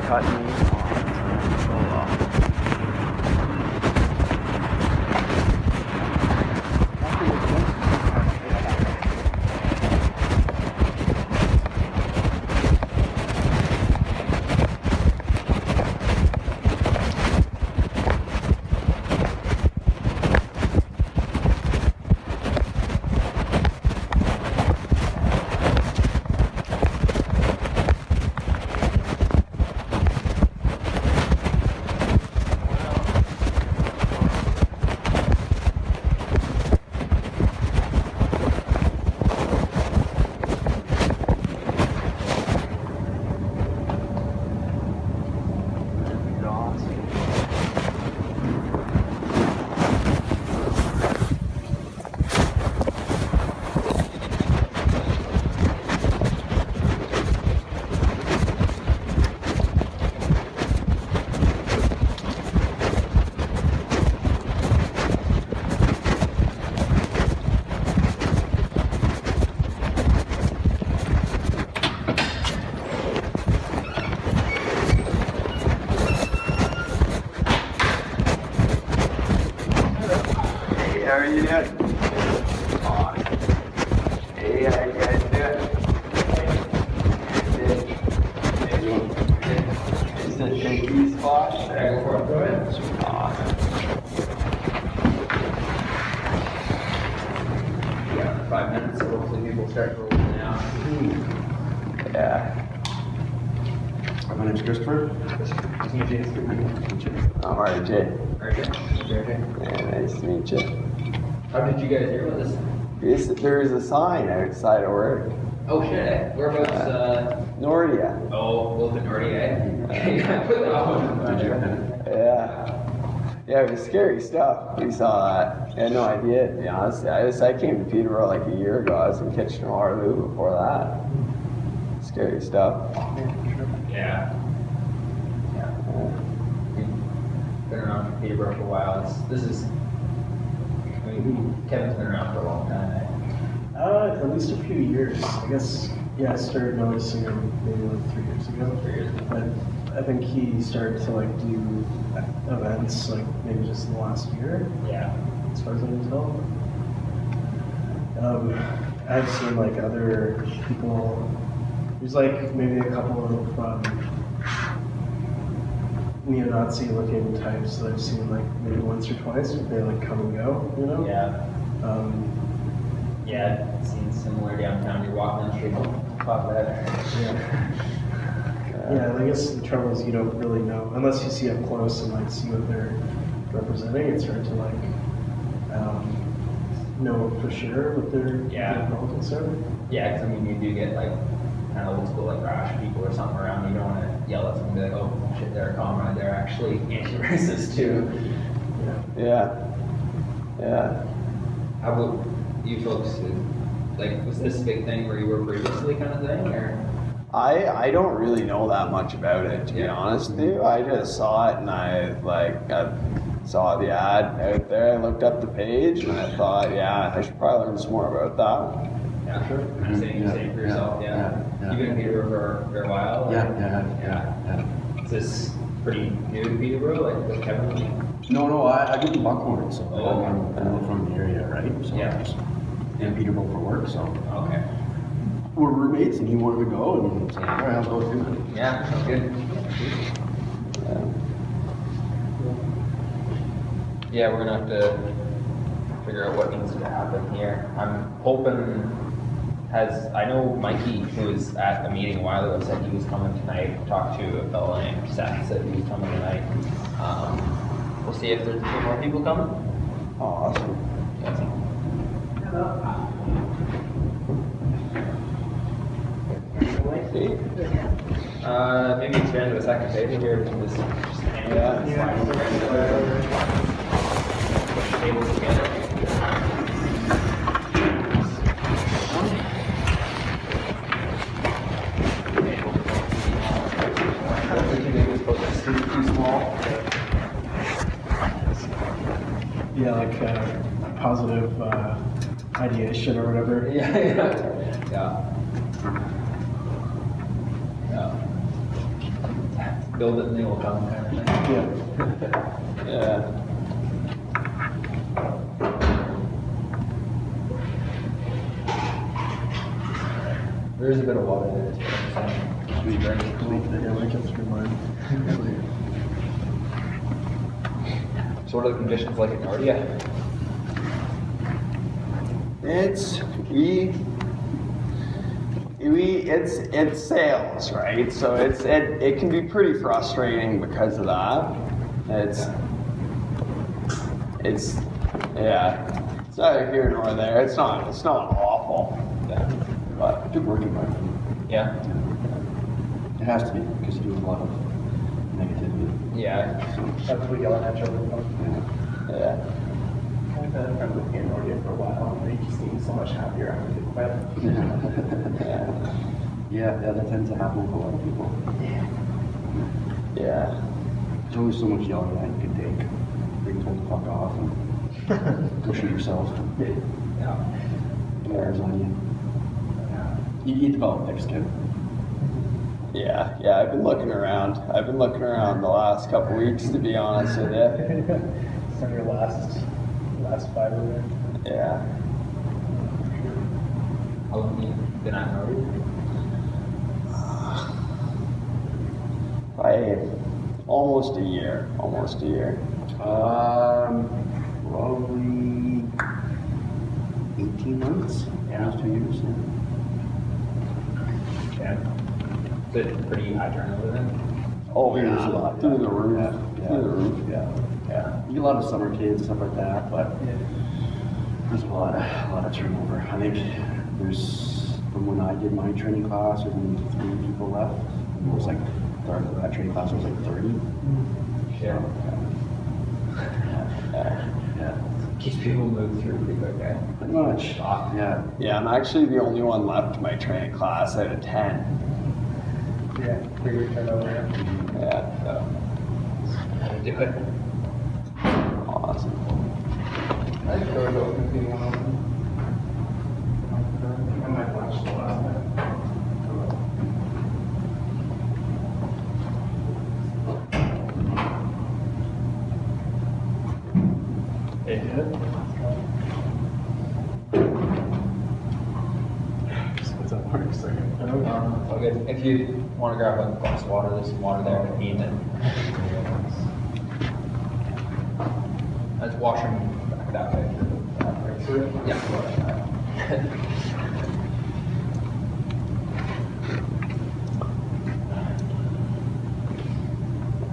cutting me off. Oh well. How are you doing? Hey, how you guys doing? It's a shaky spot. There. Go ahead. Awesome. Yeah, 5 minutes, so hopefully people start rolling now. Yeah. My name's Christopher. I'm RJ. Yeah, nice to meet you. How did you guys hear about this? There's a sign outside of work. Oh shit, whereabouts? Nordia. Oh, both in Nordia, eh? Yeah, put that one. Yeah. Yeah, it was scary stuff. We saw that. I had no idea, to be honest. I came to Peterborough like a year ago. I was in Kitchener-Waterloo before that. Scary stuff. Yeah. Been around for Peterborough for a while. Kevin's been around for a long time, eh? At least a few years. I guess, yeah, I started noticing him maybe like 3 years ago. 3 years ago. But I think he started to like do events like maybe just in the last year, Yeah. as far as I can tell. I've seen like other people, there's like maybe a couple of neo-Nazi looking types that I've seen like maybe once or twice, but they like come and go, you know? Yeah. Yeah, it seems similar downtown. You're walking down the street, pop that. Yeah, I guess the trouble is you don't really know, unless you see up close and like see what they're representing, it's hard to like know for sure what their politics are. Yeah, because I mean, you do get like kind of old school like rash people or something around. You don't want to yell at someone and be like, oh shit, they're a comrade. They're actually anti-racist too. Yeah. How about you folks? Like, was this a big thing where you were previously kind of thing, or? I don't really know that much about it, to be honest with you. I just saw it and I saw the ad out there. I looked up the page and I thought, yeah, I should probably learn some more about that. Yeah, sure. Same for yourself, yeah. You've been in Peterborough for a while? Yeah. Is this pretty new to Peterborough, like with Kevin? No, I grew up in Buckhorn, so Oh. I'm from the area, right? So Yeah. I was in Peterborough for work, so Okay. we're roommates and he wanted to go, and so all right, I'll go too. Yeah, sounds good. Yeah, we're gonna have to figure out what needs to happen here. I'm hoping, I know Mikey, who was at the meeting a while ago, said he was coming tonight. Talked to a fellow named Seth, said he was coming tonight. We'll see if there's a few more people coming. Awesome. Maybe expand to the second table here. Just push tables together. Too small. Yeah, like positive ideation or whatever. Yeah. build it and they will come kind of thing. Yeah. Yeah. There is a bit of water there. It's Sweet. Yeah, I can through mine. So what are the conditions like in Nordia? It's sales, right? So it can be pretty frustrating because of that. It's yeah. It's neither here nor there. It's not awful. Yeah. But Good work environment. Yeah. It has to be because you do a lot of negativity. Yeah. That's what we yell at each other about. yeah. I've had a friend with me in Nordia for a while, and they just seem so much happier after they quit. Yeah, that tends to happen with a lot of people. Yeah. There's always so much yelling that you can take. Being told to fuck off and go shoot yourself. Yeah. Wears on you. You develop thick skin. Yeah, I've been looking around. I've been looking around the last couple weeks, to be honest with you. On your last five of it. Yeah. How long have you been at Nordia? Almost a year. Probably 18 months. Yeah. Almost 2 years. Yeah. Is it pretty high turnover then? Oh, There's yeah. a lot. Through the roof. Yeah. Through the roof. Yeah. You get a lot of summer kids, stuff like that, but there's a lot of turnover. I think there's, from when I did my training class, there's only 3 people left. And it was like, that training class was like 30. Yeah. Yeah. Keeps people move through pretty quick, eh? Pretty much. Yeah. Yeah, I'm actually the only one left in my training class out of 10. Yeah, bigger turnover. Yeah, so How to do it. awesome. I think there was open if you want to open. I might watch the last night. Hey. What's up, Mark? Second. Okay, if you want to grab a glass of water, there's some water there if you need it. Let's wash them back that way. Yeah.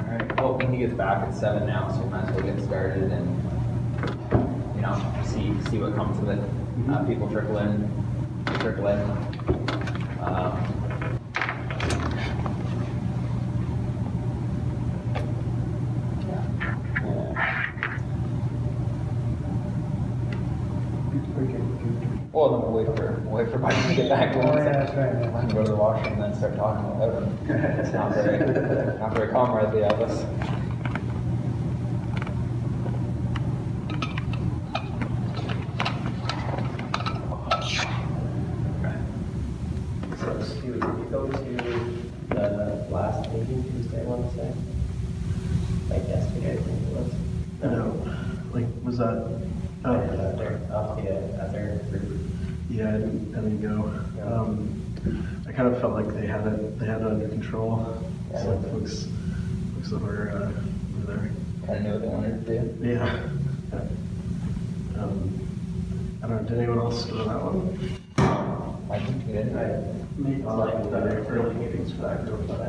Alright, well, he gets back at 7 now, so we might as well get started and, see what comes of it. People trickle in. Well, then we'll wait for Mike to get back. That's right. I can go to the washroom and then start talking about him. It's not very comradely of us. So Stu, did you go to the last meeting Tuesday, I want to say? Like yesterday, I think it was? No, like, was that? Off the other group. Yeah, I didn't go. I kind of felt like they had it under control. Yeah. So folks that were there. Kind of knew what they wanted to do. Yeah. I don't know, did anyone else go to that one? I think we did. Me. Well, I was at early meetings for that group, but I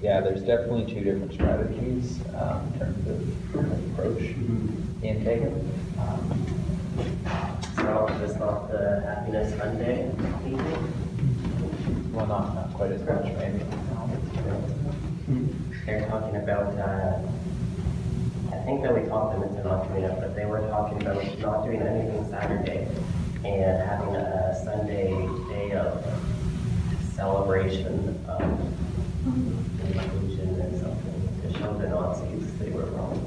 Yeah, there's definitely two different strategies in terms of approach being taken. So just not the Happiness Monday meeting. Well, not quite as much, maybe. They're talking about, I think that we talked them into not doing it, but they were talking about not doing anything Saturday and having a Sunday day of celebration of inclusion and something to show the Nazis they were wrong.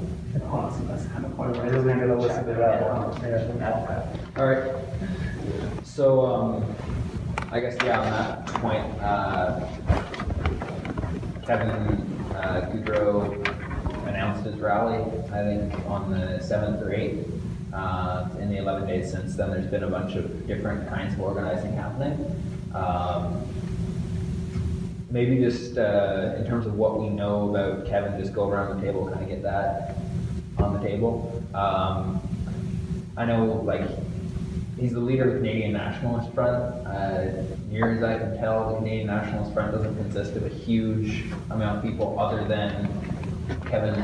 Awesome, that's kind of fun. I really gotta listen to that one. Yeah. All right. So I guess, yeah, on that point, Kevin Goudreau announced his rally, I think, on the 7th or 8th. In the 11 days since then, there's been a bunch of different kinds of organizing happening. Maybe just in terms of what we know about Kevin, just go around the table, kind of get that on the table. I know, like, he's the leader of the Canadian Nationalist Front. Near as I can tell, the Canadian Nationalist Front doesn't consist of a huge amount of people other than Kevin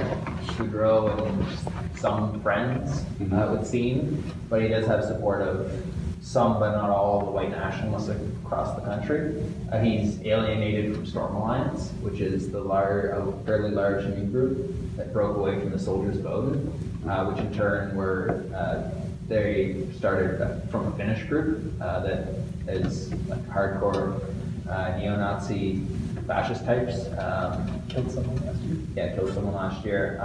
Goudreau and some friends, it would seem. But he does have support of some, but not all, of the white nationalists across the country. He's alienated from Storm Alliance, which is a fairly large new group that broke away from the Soldiers' Vote, which in turn were they started from a Finnish group that is like hardcore neo-Nazi fascist types. Killed someone last year. Yeah, killed someone last year.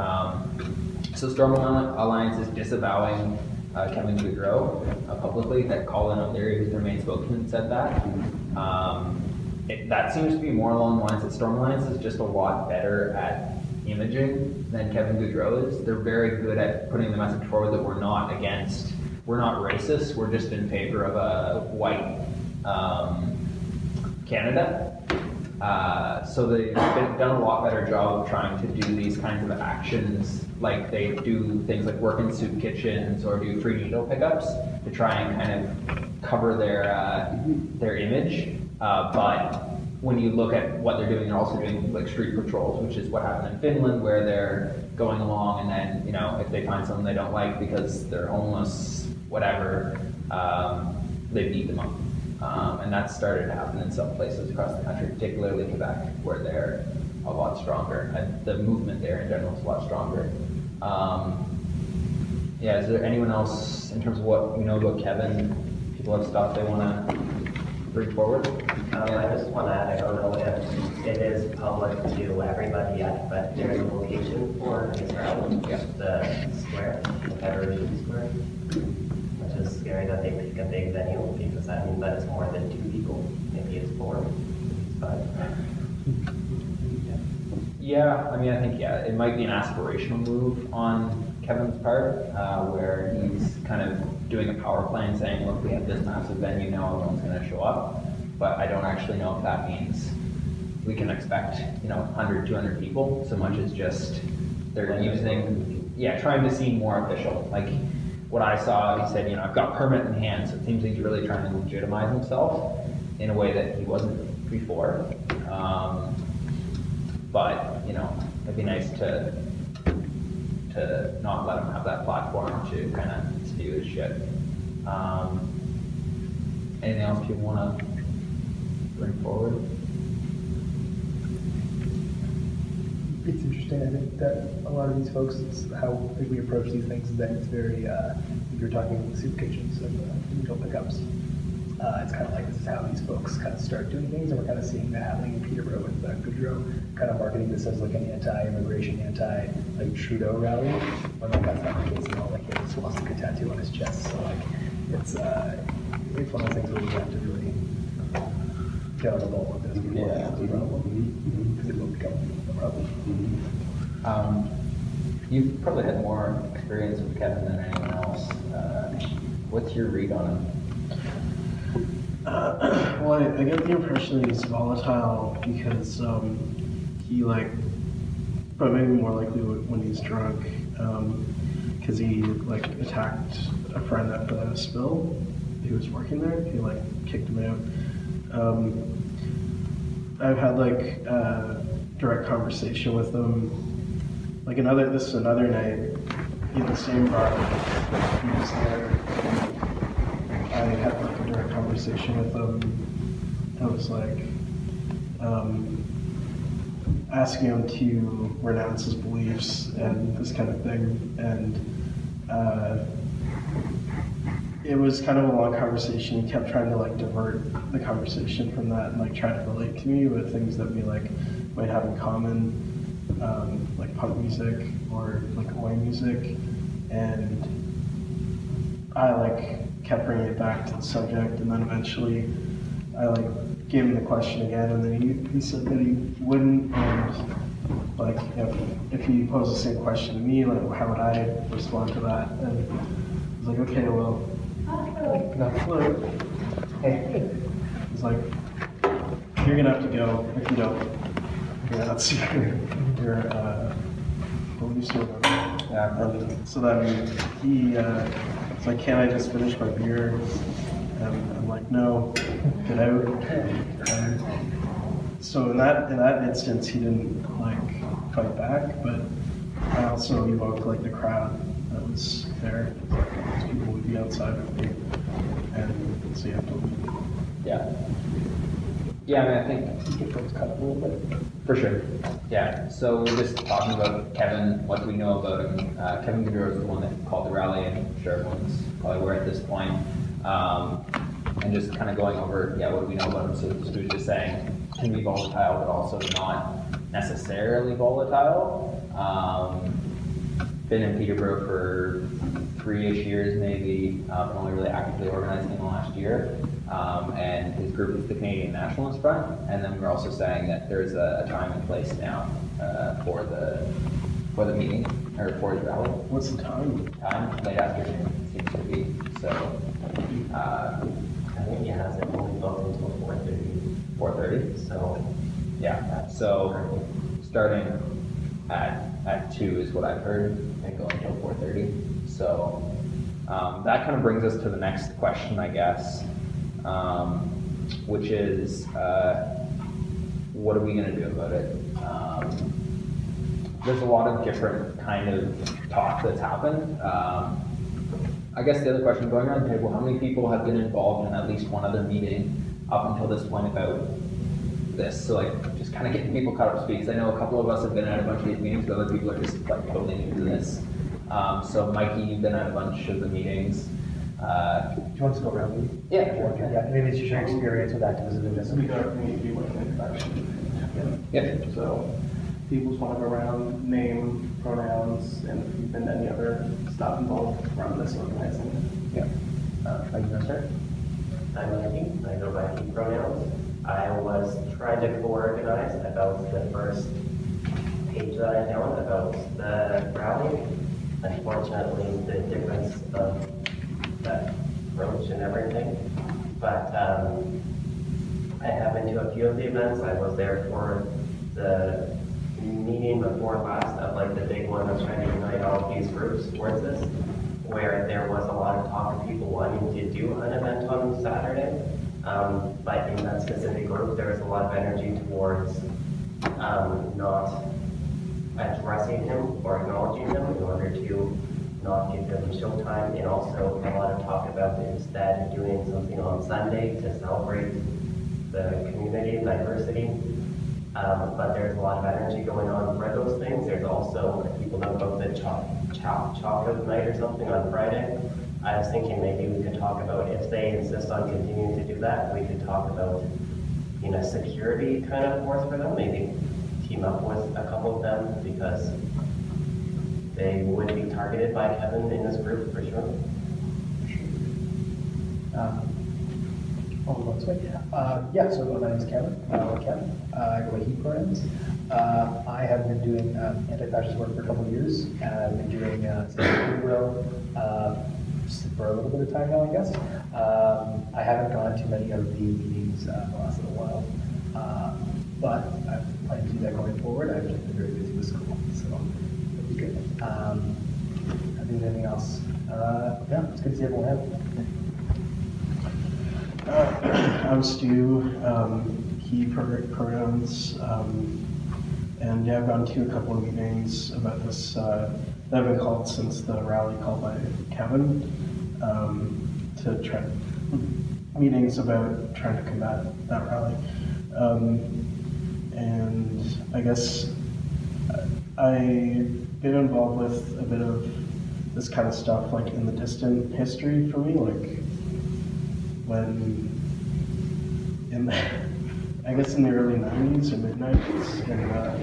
So Storm Alliance is disavowing Kevin Goudreau publicly. That Colin O'Leary, who's their main spokesman, said that. That seems to be more along the lines that Storm Alliance is just a lot better at imaging than Kevin Goudreau is. They're very good at putting the message forward that we're not racist, we're just in favor of a white Canada. So they've done a lot better job of trying to do these kinds of actions, like they do things like work in soup kitchens or do free needle pickups to try and kind of cover their image. But when you look at what they're doing, they're also doing like street patrols, which is what happened in Finland, where they're going along and then, you know, if they find someone they don't like because they're homeless, whatever, they beat them up. And that's started to happen in some places across the country, particularly Quebec, where they're a lot stronger. And the movement there in general is a lot stronger. Yeah, is there anyone else, in terms of what we know about Kevin, people have stuff they want to bring forward? I just want to add, I don't know if it is public to everybody yet, but there's a location for his rally, the square, the Federation Square, which is scary that they pick a big venue, because that means that it's more than 2 people, maybe it's 4, but. Yeah, I mean, I think, it might be an aspirational move on Kevin's part, where he's kind of doing a power play and saying, look, we have this massive venue now, everyone's going to show up. But I don't actually know if that means we can expect, 100, 200 people, so much as just they're trying to seem more official. Like what I saw, he said, I've got permit in hand, so it seems like he's really trying to legitimize himself in a way that he wasn't before. But, it'd be nice to not let him have that platform to kind of spew his shit. Anything else people want to bring forward? It's interesting. I think that a lot of these folks, it's how we approach these things is that it's very, if you're talking about soup kitchens and needle pickups, it's kind of like this is how these folks kind of start doing things, and we're kind of seeing that happening in Peterborough with Goudreau, kind of marketing this as like an anti-immigration, like Trudeau rally, when like that's not the case at all. Like he has a swastika tattoo on his chest, so like it's one of the things where we have to really get on the ball with this before it becomes a problem, because it will become a problem. You've probably had more experience with Kevin than anyone else. What's your read on him? Well, I get the impression that he's volatile because he but maybe more likely when he's drunk, because he attacked a friend at the spill who was working there. He kicked him out. I've had direct conversation with him. This is another night in the same bar. He was there. I had a direct conversation with him. I was asking him to renounce his beliefs and this kind of thing. And it was kind of a long conversation. He kept trying to divert the conversation from that and try to relate to me with things that we might have in common, like punk music or oi music. And I kept bringing it back to the subject, and then eventually I like gave him the question again, and then he said that he wouldn't, and like if he posed the same question to me, like how would I respond to that? And I was like, okay, well, look, hey, it's like you're gonna have to go if you don't. That's your beliefs or whatever. Yeah. And so then he was like, can't I just finish my beer? And I'm like, no, get out. And so in that instance, he didn't like fight back, but I also evoked like the crowd that was there. Like, people would be outside with me, and so you have to. Yeah. Yeah, I mean, I think Get folks cut up a little bit. for sure. Yeah. So we're just talking about Kevin, what do we know about him? Kevin Gaudreau is the one that called the rally, and I'm sure everyone's probably aware at this point. And just kind of going over, what do we know about him? So this was just saying, can be volatile, but also not necessarily volatile. Been in Peterborough for 3-ish years maybe, but only really actively organizing in the last year. And his group is the Canadian Nationalist Front. And then we're also saying that there's a time and place now for the meeting, or for his rally. What's the time? Time, late afternoon, seems to be. So, I think he has it only booked until 4:30. 4:30. So, Yeah, so starting at 2 is what I've heard, and going until 4:30. So that kind of brings us to the next question, I guess, which is what are we going to do about it? There's a lot of different kind of talk that's happened. I guess the other question going around the table, how many people have been involved in at least one other meeting up until this point about this? So like just kind of getting people caught up to speed, because I know a couple of us have been at a bunch of these meetings, but other people are just like totally new to this. So Mikey, you've been at a bunch of the meetings. Do you want us to go around? Yeah. Yeah, maybe it's your experience with activism and We this. got our community with an introduction. Yep. So people just want to go around, name, pronouns, and if you've been to any other stuff involved around this organizing. Yeah. Are you gonna start? I'm Mikey, I go by he pronouns. I was trying to co-organize about the first page that I found about the rally. Unfortunately, the difference of the approach and everything. But I have been to a few of the events. I was there for the meeting before last of like the big one that's trying to unite all of these groups towards this, where there was a lot of talk of people wanting to do an event on Saturday. But in that specific group, there was a lot of energy towards not addressing him or acknowledging him in order to not give him showtime, and also a lot of talk about instead doing something on Sunday to celebrate the community and diversity. But there's a lot of energy going on for those things. There's also, if people know about the chocolate night or something on Friday. I was thinking maybe we could talk about, if they insist on continuing to do that, we could talk about, security kind of force for them, maybe team up with a couple of them, because they would be targeted by Kevin in this group for sure. So my name is Kevin. Kevin. I go by he pronouns. I have been doing anti-fascist work for a couple of years. I've been doing Peterborough for a little bit of time now, I guess. I haven't gone to many of the meetings in the last little while, but I plan to do that going forward. I've just been very busy with school, so it'll be good. I think anything else? It's good to see everyone here. I'm Stu, he pronouns, and I've gone to a couple of meetings about this that have been called since the rally called by Kevin, to try meetings about trying to combat that rally. And I guess I've been involved with a bit of this kind of stuff like in the distant history for me, like when I guess in the early 90s or mid 90s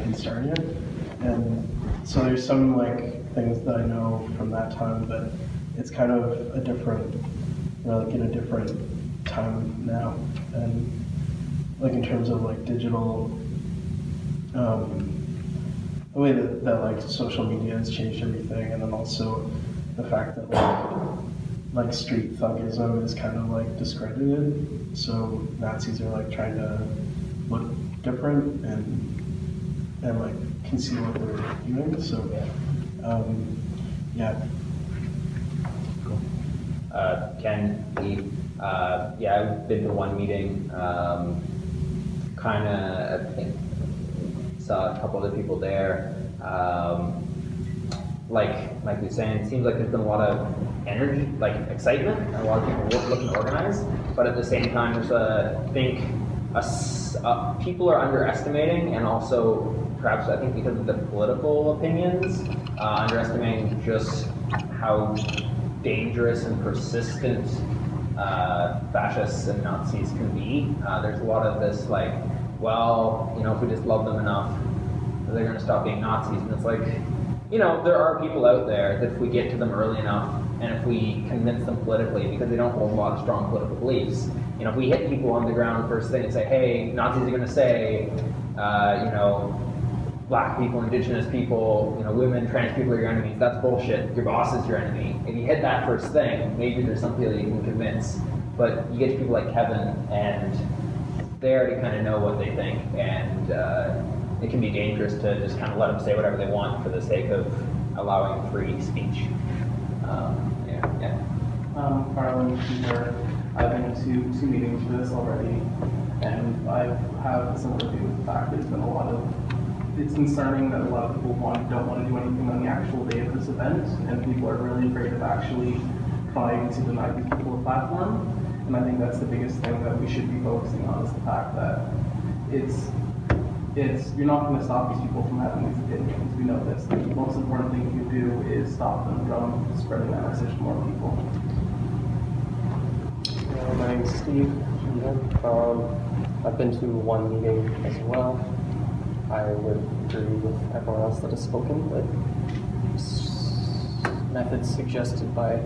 in Sarnia. And so there's some like things that I know from that time, but it's kind of a different, like in a different time now. And like in terms of like digital, the way that like social media has changed everything, and then also the fact that like street thugism is kind of like discredited. So Nazis are like trying to look different and like conceal what they're doing. So yeah. Ken, yeah, I've been to one meeting. Kind of, I think, saw a couple other people there. Like you're saying, it seems like there's been a lot of energy, like excitement, and a lot of people looking organized. But at the same time, there's people are underestimating, and also perhaps I think because of the political opinions, underestimating just how dangerous and persistent fascists and Nazis can be. There's a lot of this like, well, if we just love them enough, they're going to stop being Nazis. And it's like, there are people out there that if we get to them early enough, and if we convince them politically, because they don't hold a lot of strong political beliefs, if we hit people on the ground first thing and say, hey, Nazis are going to say, black people, indigenous people, women, trans people are your enemies. That's bullshit. Your boss is your enemy. If you hit that first thing, maybe there's some people that you can convince. But you get to people like Kevin, and they already kind of know what they think, and it can be dangerous to just kind of let them say whatever they want for the sake of allowing free speech. Carlin, Peter, I've been to two meetings for this already, and I have a similar view of the fact there's been it's concerning that a lot of people don't want to do anything on the actual day of this event, and people are really afraid of actually trying to deny these people a platform. And I think that's the biggest thing that we should be focusing on, is the fact that you're not going to stop these people from having these opinions. We know this. The most important thing you can do is stop them from spreading that message to more people. My name's Steve. I've been to one meeting as well. I would agree with everyone else that has spoken, but methods suggested by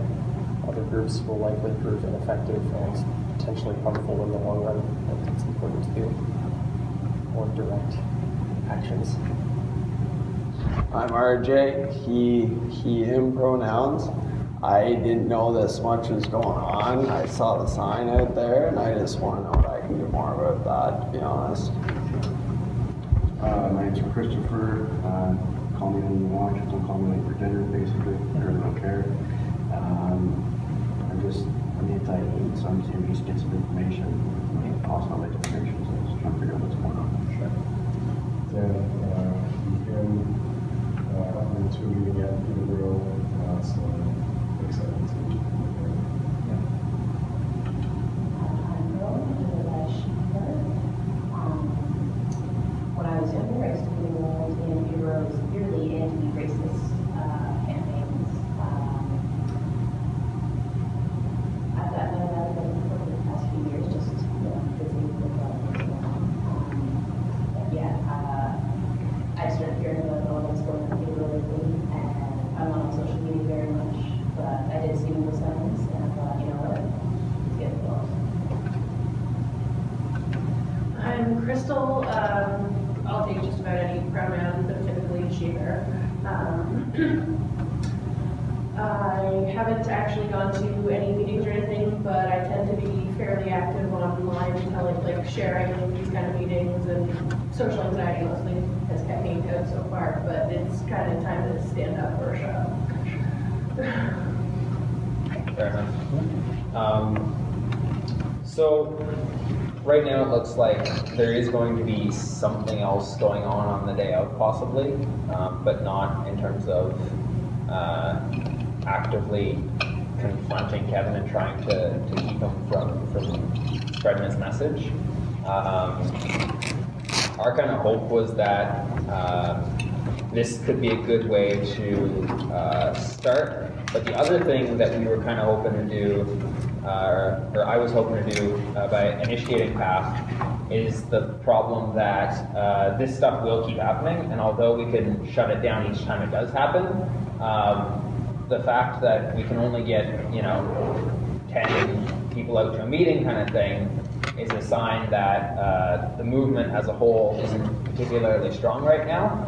other groups will likely prove ineffective and potentially harmful in the long run. I think it's important to do more direct actions. I'm RJ, he, him pronouns. I didn't know this much was going on. I saw the sign out there, and I just want to know what I can do more about that, to be honest. My name's Christopher. Call me when you want. Just don't call me late for dinner, basically. I really don't care. I'm anti-hate, so I'm just here to just get some information. Pass on that information, so I'm just trying to figure out what's going on. Sure. Then, I've been to a meeting at Peterborough, so I'm excited to be there. When I was younger, I used to be involved in Bureau's yearly anti-racist campaigns. I've gotten out of them over the past few years, just visiting with what's going on. But yeah, I started hearing about all what's going on here lately, and I'm not on social media very much, but I did see the signs, and I thought, you know what, let's get involved. I'm Crystal. I'll take just about any pronoun, but typically she, her. I haven't actually gone to any meetings or anything, but I tend to be fairly active online, like sharing these kind of meetings, and social anxiety mostly has kept me out so far, but it's kind of time to stand up for a shot. Fair enough. So right now it looks like there is going to be something else going on the day of, possibly, but not in terms of actively confronting Kevin and trying to keep him from spreading his message. Our kind of hope was that this could be a good way to start, but the other thing that we were kind of hoping to do, or I was hoping to do by initiating PATH, is the problem that this stuff will keep happening, and although we can shut it down each time it does happen, the fact that we can only get 10 people out to a meeting kind of thing is a sign that the movement as a whole isn't particularly strong right now.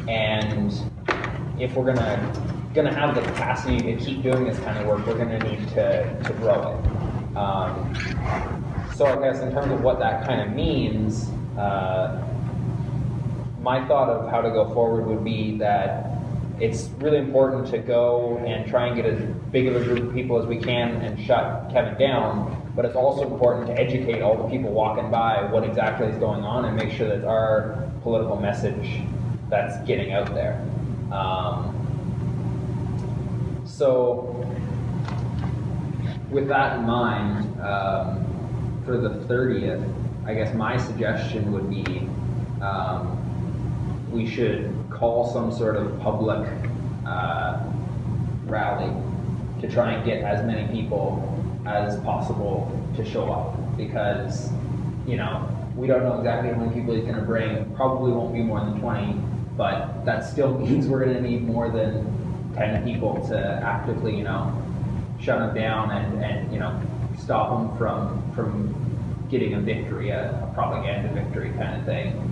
And if we're gonna have the capacity to keep doing this kind of work, we're gonna need to grow it. So I guess in terms of what that kind of means, my thought of how to go forward would be that it's really important to go and try and get as big of a group of people as we can and shut Kevin down, but it's also important to educate all the people walking by what exactly is going on and make sure that our political message that's getting out there. So with that in mind, for the 30th, I guess my suggestion would be we should call some sort of public rally to try and get as many people as possible to show up, because we don't know exactly how many people he's going to bring. Probably won't be more than 20, but that still means we're going to need more than 10 people to actively shut him down and stop him from getting a victory, a propaganda victory kind of thing.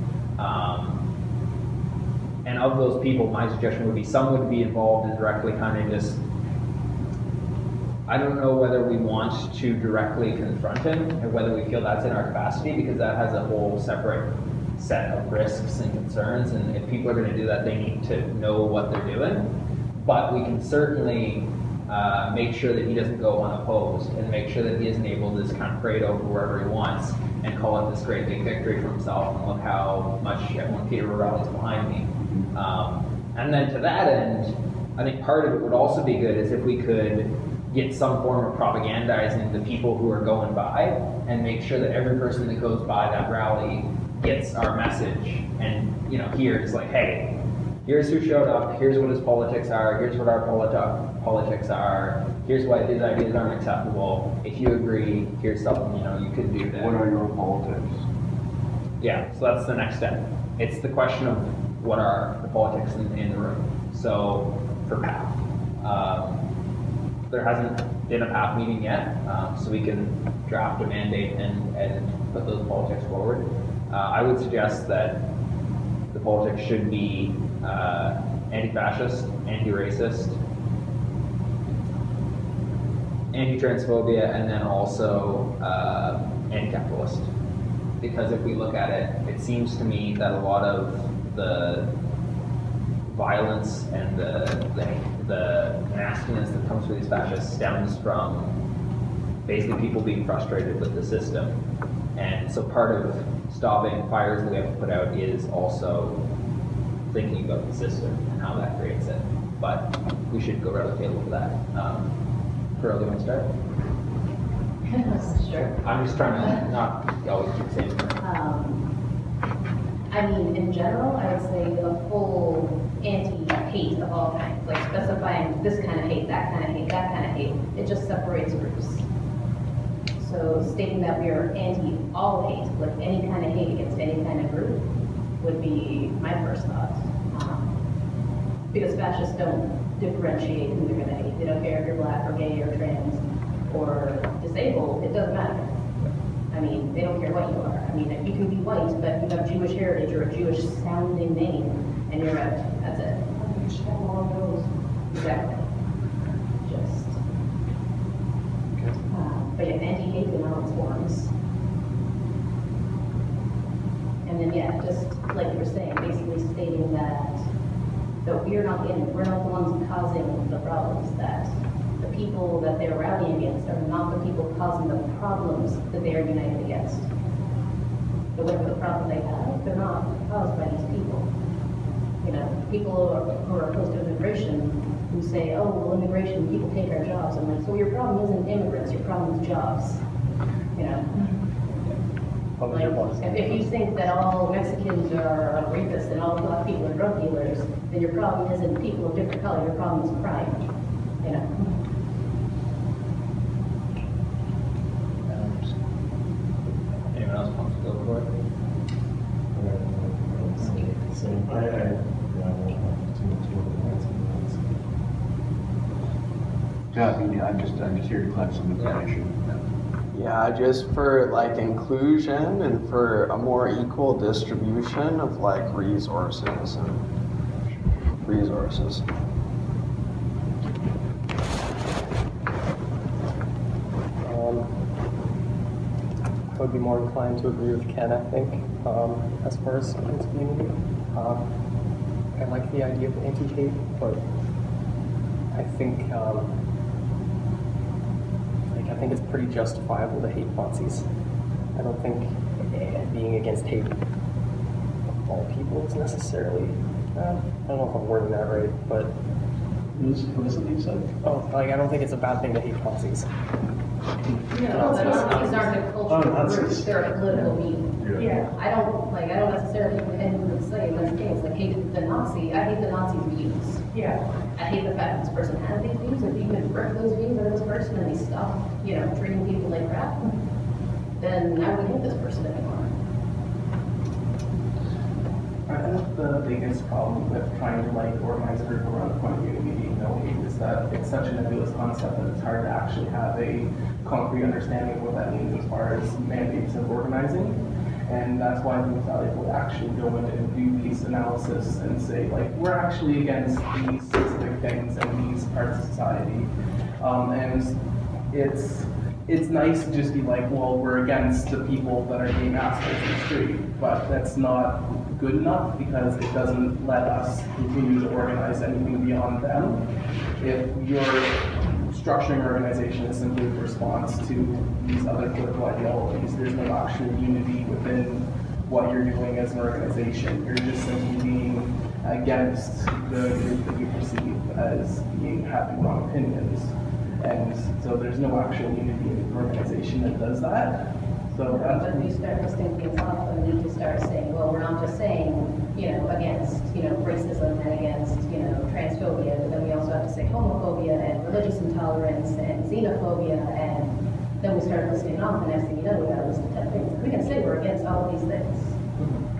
And of those people, my suggestion would be some would be involved in directly kind of just, I don't know whether we want to directly confront him and whether we feel that's in our capacity, because that has a whole separate set of risks and concerns, and if people are going to do that, they need to know what they're doing. But we can certainly make sure that he doesn't go unopposed, and make sure that he isn't able to just kind of parade over wherever he wants and call it this great big victory for himself, and look how much everyone Peter rallies behind me. And then to that end, I think part of it would also be good is if we could get some form of propagandizing the people who are going by, and make sure that every person that goes by that rally gets our message, and here it's like, hey, here's who showed up, here's what his politics are, here's what our politics are, here's why his ideas aren't acceptable. If you agree, here's something you could do that. What are your politics? Yeah, so that's the next step. It's the question of what are the politics in the room. So for PAP, there hasn't been a PAP meeting yet, so we can draft a mandate and put those politics forward. I would suggest that the politics should be anti-fascist, anti-racist, anti-transphobia, and then also anti-capitalist. Because if we look at it, it seems to me that a lot of the violence and the nastiness that comes through these fascists stems from basically people being frustrated with the system. And so part of stopping fires that we have to put out is also thinking about the system and how that creates it. But we should go around the table for that. Pearl, do you want to start? Sure. I'm just trying to not always keep saying I mean, in general, I would say the full anti-hate of all kinds, like specifying this kind of hate, that kind of hate, that kind of hate, it just separates groups. So stating that we are anti-all hate, like any kind of hate against any kind of group, would be my first thought. Because fascists don't differentiate who they're going to hate. They don't care if you're black or gay or trans or disabled, it doesn't matter. I mean, they don't care what you are. I mean, you can be white, but you have Jewish heritage or a Jewish sounding name, and you're out. That's it. Exactly. Just. But yeah, anti-hate in all its forms. And then yeah, just like you were saying, basically stating that we're not the ones causing the problems, that the people that they're rallying against are not the people causing the problems that they are united against. But whatever the problem they have, they're not caused by these people. People who are opposed to immigration who say, oh, well, immigration, people take our jobs. I'm like, so your problem isn't immigrants, your problem is jobs. If you think that all Mexicans are rapists and all black people are drug dealers, then your problem isn't people of different color, your problem is crime. Anyone else wants to go for it? So I Yeah, I mean, I'm just here to collect some information. Yeah, just for like inclusion and for a more equal distribution of like resources and resources. I would be more inclined to agree with Ken, I think, as far as his community. I like the idea of anti-hate, but I think I think it's pretty justifiable to hate Nazis. I don't think being against hate of all people is necessarily. I don't know if I'm wording that right, but What is it you said? I don't think it's a bad thing to hate Nazis. No, the Nazis aren't a cultural group, they're a political being. Yeah. I don't necessarily think anyone would say in this case, like, hate the Nazi, I hate the Nazi's views. Yeah. I hate the fact that this person had these views, if you can break those views of this person and they stop, treating people like crap, then I wouldn't hate this person anymore. I think the biggest problem with trying to organize a group around the point of view of meeting no hate is that it's such a nebulous concept that it's hard to actually have a concrete understanding of what that means as far as mandates of organizing. And that's why I think it's valuable to actually go in and do piece analysis and say, like, we're actually against these specific things and these parts of society. And it's nice to just be like, well, we're against the people that are being assholes in the street, but that's not good enough because it doesn't let us continue to organize anything beyond them. If your structuring organization is simply a response to these other political ideologies, there's no actual unity within what you're doing as an organization. You're just simply being against the group that you perceive as having wrong opinions. And so there's no actual unity in the organization that does that. So that's But we start listing things off and we need to start saying, well, we're not just saying, against, racism and against, transphobia, but then we also have to say homophobia and religious intolerance and xenophobia, and then we start listing off, and next thing you know, we got a list of 10 things. We can say we're against all of these things,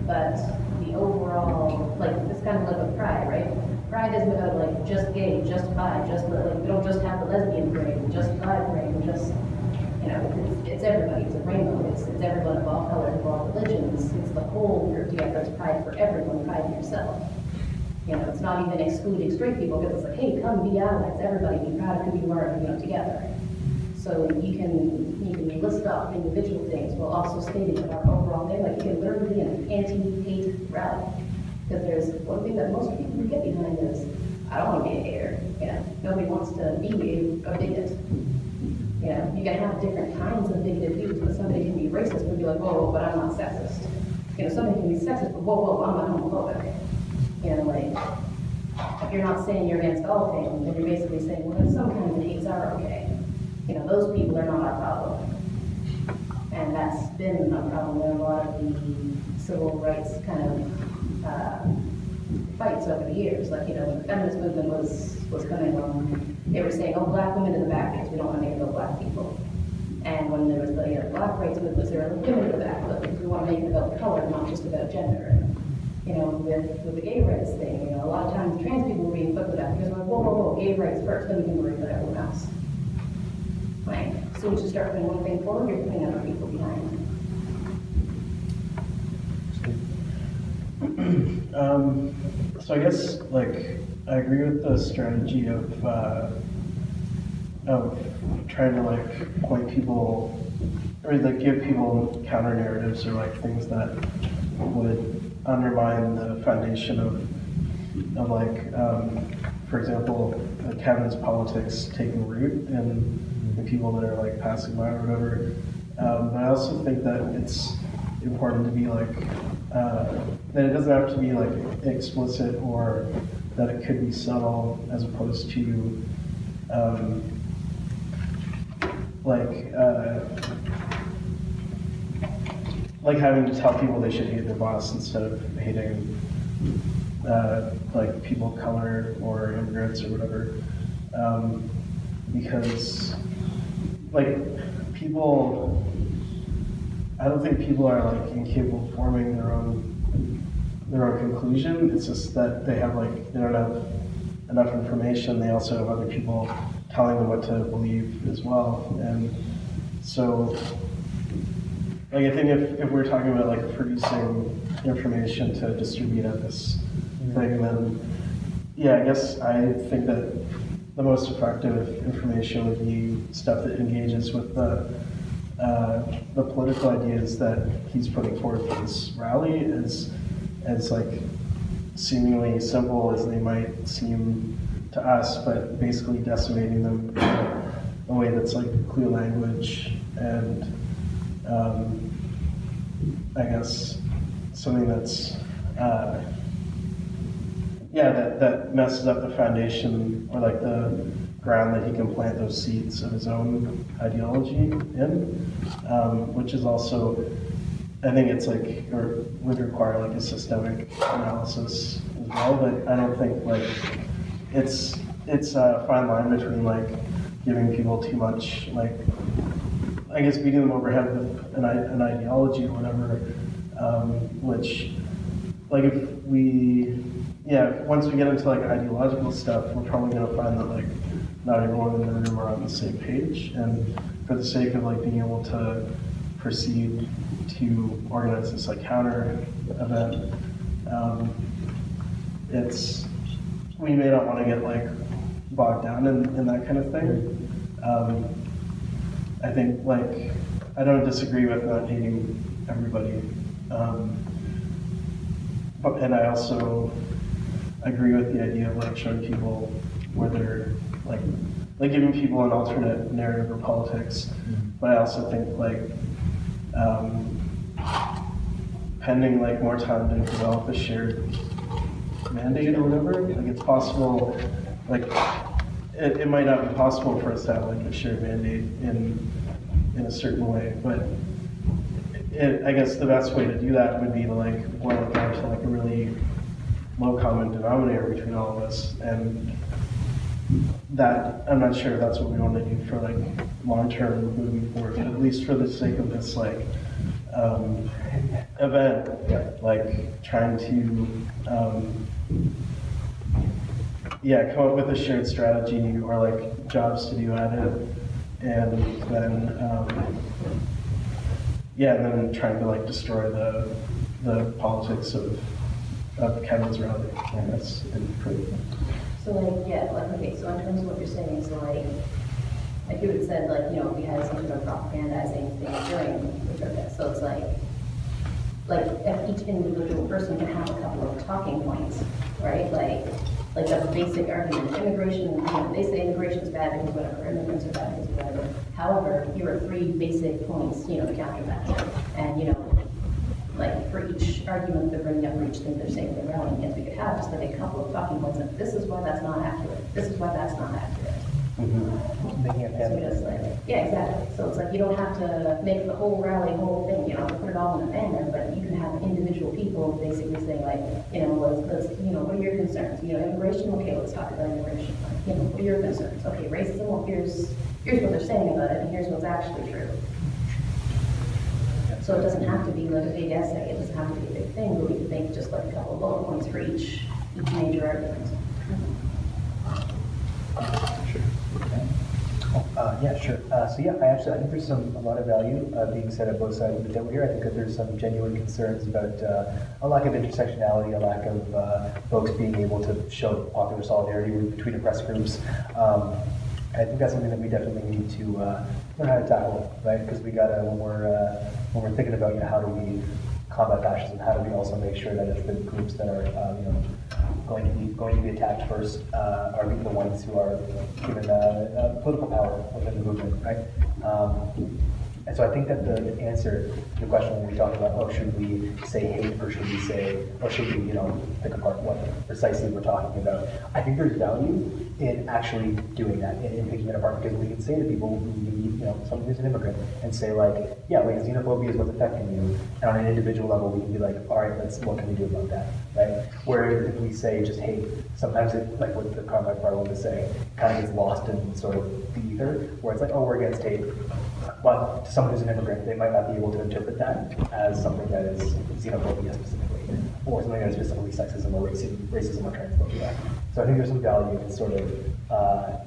but the overall, it's kind of like with pride, right? Pride isn't about just gay, just bi, we don't just have the lesbian parade, just bi parade, just, it's everybody, it's a rainbow, it's everyone of all colors, of all religions, it's the whole group together, it's pride for everyone, pride in yourself. It's not even excluding straight people, because it's like, hey, come be allies, everybody, be proud of who you are, together. So you can list off individual things while also stating that our overall thing, you can literally be an anti-hate rally. Because there's one thing that most people get behind is, I don't want to be a hater. Nobody wants to be a bigot. You can have different kinds of bigoted views, but somebody can be racist and be like, whoa, but I'm not sexist. Somebody can be sexist, but whoa, I'm not homophobic. If you're not saying you're against all things, then you're basically saying, well, then some kinds of hates are okay. Those people are not our problem. And that's been a problem in a lot of the civil rights kind of fights over the years. When the feminist movement was coming along, they were saying, oh, black women in the back because we don't want to make it about black people. And when there was the black rights movement, they were like, women in the back, but we want to make it about color, not just about gender. With the gay rights thing, a lot of times trans people were being put to that because we're like, whoa, gay rights first, then we can worry about everyone else. Right? As soon as you start putting one thing forward, you're putting other people behind. So I guess I agree with the strategy of trying to point people or give people counter narratives or things that would undermine the foundation of for example, Kevin's politics taking root and the people that are passing by or whatever. But I also think that it's important to be that it doesn't have to be explicit, or that it could be subtle, as opposed to having to tell people they should hate their boss instead of hating people of color or immigrants or whatever, because people, I don't think people are incapable of forming their own conclusion. It's just that they have they don't have enough information. They also have other people telling them what to believe as well, and So, like, I think if we're talking about like producing information to distribute at this thing, then yeah, I guess I think that the most effective information would be stuff that engages with the political ideas that he's putting forth for this rally, as like seemingly simple as they might seem to us, but basically decimating them in a way that's like clear language and I guess something that's that messes up the foundation or like the ground that he can plant those seeds of his own ideology in, which is also, I think it's like, or would require like a systemic analysis as well, but I don't think like it's a fine line between like giving people too much, like, I guess beating them over the head with an ideology or whatever, which, like once we get into like ideological stuff, we're probably gonna find that like not everyone in the room are on the same page, and for the sake of like being able to proceed to organize this like counter event, we may not want to get like bogged down in that kind of thing. I think like I don't disagree with not hating everybody, and I also agree with the idea of like showing people where they're like giving people an alternate narrative or politics. But I also think like pending like more time to develop a shared mandate or whatever, like it's possible, like it might not be possible for us to have like a shared mandate in a certain way, but I guess the best way to do that would be to like boil it down to like a really low common denominator between all of us, and that I'm not sure if that's what we want to do for like long term moving forward, but at least for the sake of this like event, like trying to come up with a shared strategy or like jobs to do at it, and then and then trying to like destroy the politics of Kevin's rally, I guess, and prove. So okay, so in terms of what you're saying, so like you had said, like, you know, we had some sort of propagandizing thing during the protest, so it's like if each individual person can have a couple of talking points, right? Like that's a basic argument. Immigration, you know, they say immigration is bad because whatever, immigrants are bad because whatever. However, here are 3 basic points, you know, to counter that. And, you know, like for each argument they're bringing up, for each thing they're saying they're rallying against, we could have just like a couple of talking points of this is why that's not accurate, this is why that's not accurate. Making it So just like, yeah, exactly. So it's like you don't have to make the whole rally, whole thing, you know, put it all in a banner, but you can have individual people basically saying like, you know, let's you know, what are your concerns? You know, immigration, okay, let's talk about immigration. You know, what are your concerns? Okay, racism, well, here's what they're saying about it, and here's what's actually true. So it doesn't have to be like a big essay, it doesn't have to be a big thing, but we can think just like a couple of bullet points for each major argument. Sure. I think there's a lot of value being said on both sides of the table here. I think that there's some genuine concerns about a lack of intersectionality, a lack of folks being able to show popular solidarity between oppressed groups. I think that's something that we definitely need to learn how to tackle, right? Because we gotta, when we're thinking about, you know, how do we combat fascism, how do we also make sure that it's the groups that are going to be attacked first are the ones who are given political power within the movement, right? And so I think that the answer to the question when we talk about, oh, should we say hate or should we, you know, pick apart what precisely we're talking about, I think there's value in actually doing that, in picking it apart, because we can say to people, you know, someone who's an immigrant, and say like, yeah, like xenophobia is what's affecting you, and on an individual level, we can be like, all right, what can we do about that, right? Where if we say just hate, sometimes it, like what the Carmike Barlow was saying, kind of gets lost in sort of the ether, where it's like, oh, we're against hate. But to someone who's an immigrant, they might not be able to interpret that as something that is xenophobia specifically. or something that's specifically sexism or racism or transphobia. So I think there's some value in sort of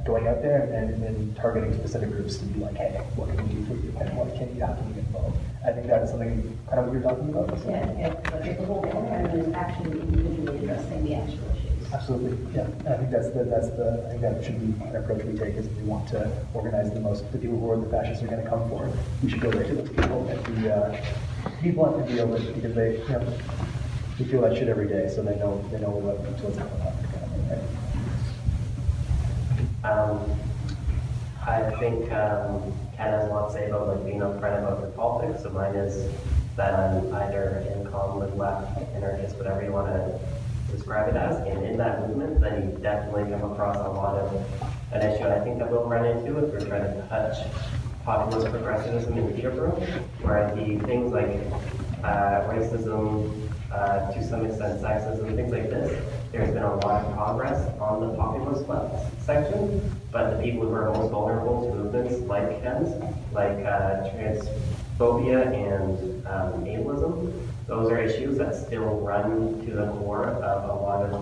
going out there and targeting specific groups to be like, hey, what can we do for you? And what can you have to be involved? I think that's something kind of what you're talking about. Yeah, but if the whole program is actually individually addressing the actual issues. Absolutely, yeah. And I think I think that should be an approach we take, is if we want to organize the people who are the fascists are going to come for. We should go right to those people and be blunt and deal with, because they feel that shit every day, so they know what's going on. I think Ken has a lot to say about like being upfront about their politics. So mine is that I'm either in common with left, anarchist, whatever you want to describe it as. And in that movement, then you definitely come across a lot of an issue I think that we'll run into if we're trying to touch populist progressivism in Peterborough, where the things like racism, to some extent sexism, things like this, there's been a lot of progress on the populist left section, but the people who are most vulnerable to movements like Ken's, like transphobia and ableism, those are issues that still run to the core of a lot of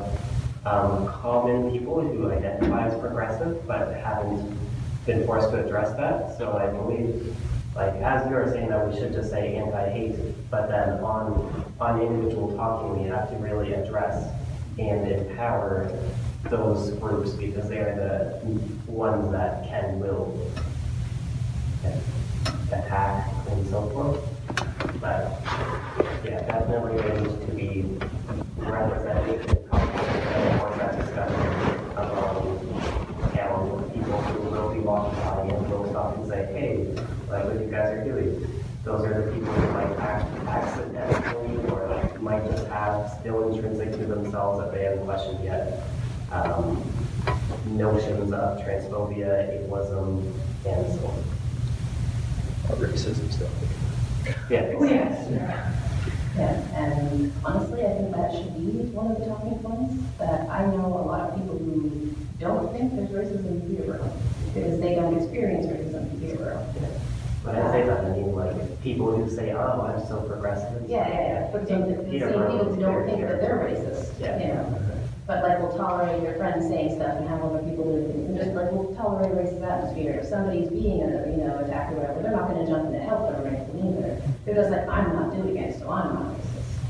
common people who identify as progressive, but haven't been forced to address that. So I believe, like, as you are saying that we should just say anti-hate, but then on individual talking, we have to really address and empower those groups, because they are the ones that will attack and so forth. But yeah, definitely there needs to be representation and more that discussion and people who will be walking by and will stop and say, hey, like what you guys are doing. Those are the people who might accidentally or like might just have still intrinsic to themselves that they haven't questioned yet. Notions of transphobia, ableism, and so on. Or racism stuff. Yeah. Oh, yes. Yeah, and honestly, I think that should be one of the talking points, that I know a lot of people who don't think there's racism in Peterborough, because they don't experience racism in Peterborough. When I say that, I mean like people who say, "Oh, I'm so progressive." Yeah. But the same people don't think that they're racist. Yeah. You know? But like, we'll tolerate your friends saying stuff and have other people do things, and just like, we'll tolerate a racist atmosphere. If somebody's being attacked or whatever, they're not going to jump in to help them or anything either. They're just like, I'm not doing it, so I'm not racist.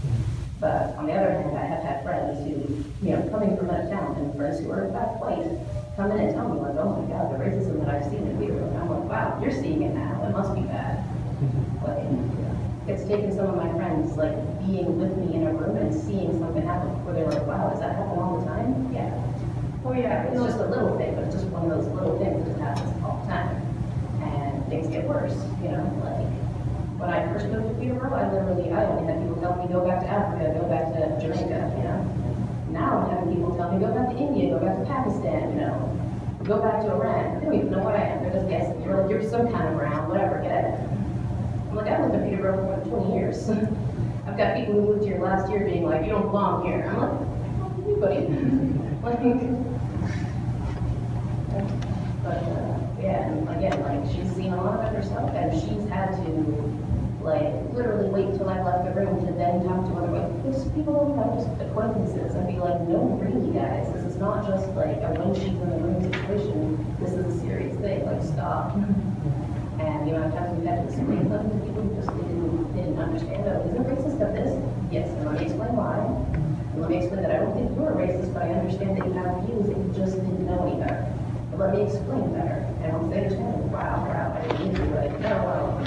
But on the other hand, I have had friends who, coming from that town, and friends who are in fact white, come in and tell me, like, oh my God, the racism that I've seen in Peterborough. And I'm like, wow, you're seeing it now. It must be bad. Like, it's taken some of my friends, like, being with me in a room and seeing something happen where they're like, wow, does that happen all the time? Yeah. Oh, yeah. It's just a little thing, but it's just one of those little things that happens all the time. And things get worse, like, when I first moved to Peterborough, I only had people tell me, go back to Africa, go back to Jamaica, Now I'm having people tell me, go back to India, go back to Pakistan, go back to Iran. They don't even know what I am. They're just guessing. You're like, you're some kind of brown, whatever, get it. I'm like, I've lived in Peterborough for 20 years. I've got people who moved here last year being like, you don't belong here. I'm like, fuck you, buddy. But yeah, and again, like, she's seen a lot of it herself, and she's had to, like, literally wait until I left the room to then talk to other, like, there's people, just acquaintances, and be like, no, really, guys, this is not just like a when she's in the room situation. This is a serious thing. Like, stop. And the amount of times we've had to explain something to people who just didn't understand. Oh, isn't racist of this? Yes, and let me explain why. And let me explain that I don't think you're a racist, but I understand that you have views that you just didn't know any better. But let me explain better. And once they understand, wow, I didn't need to, like, no, well,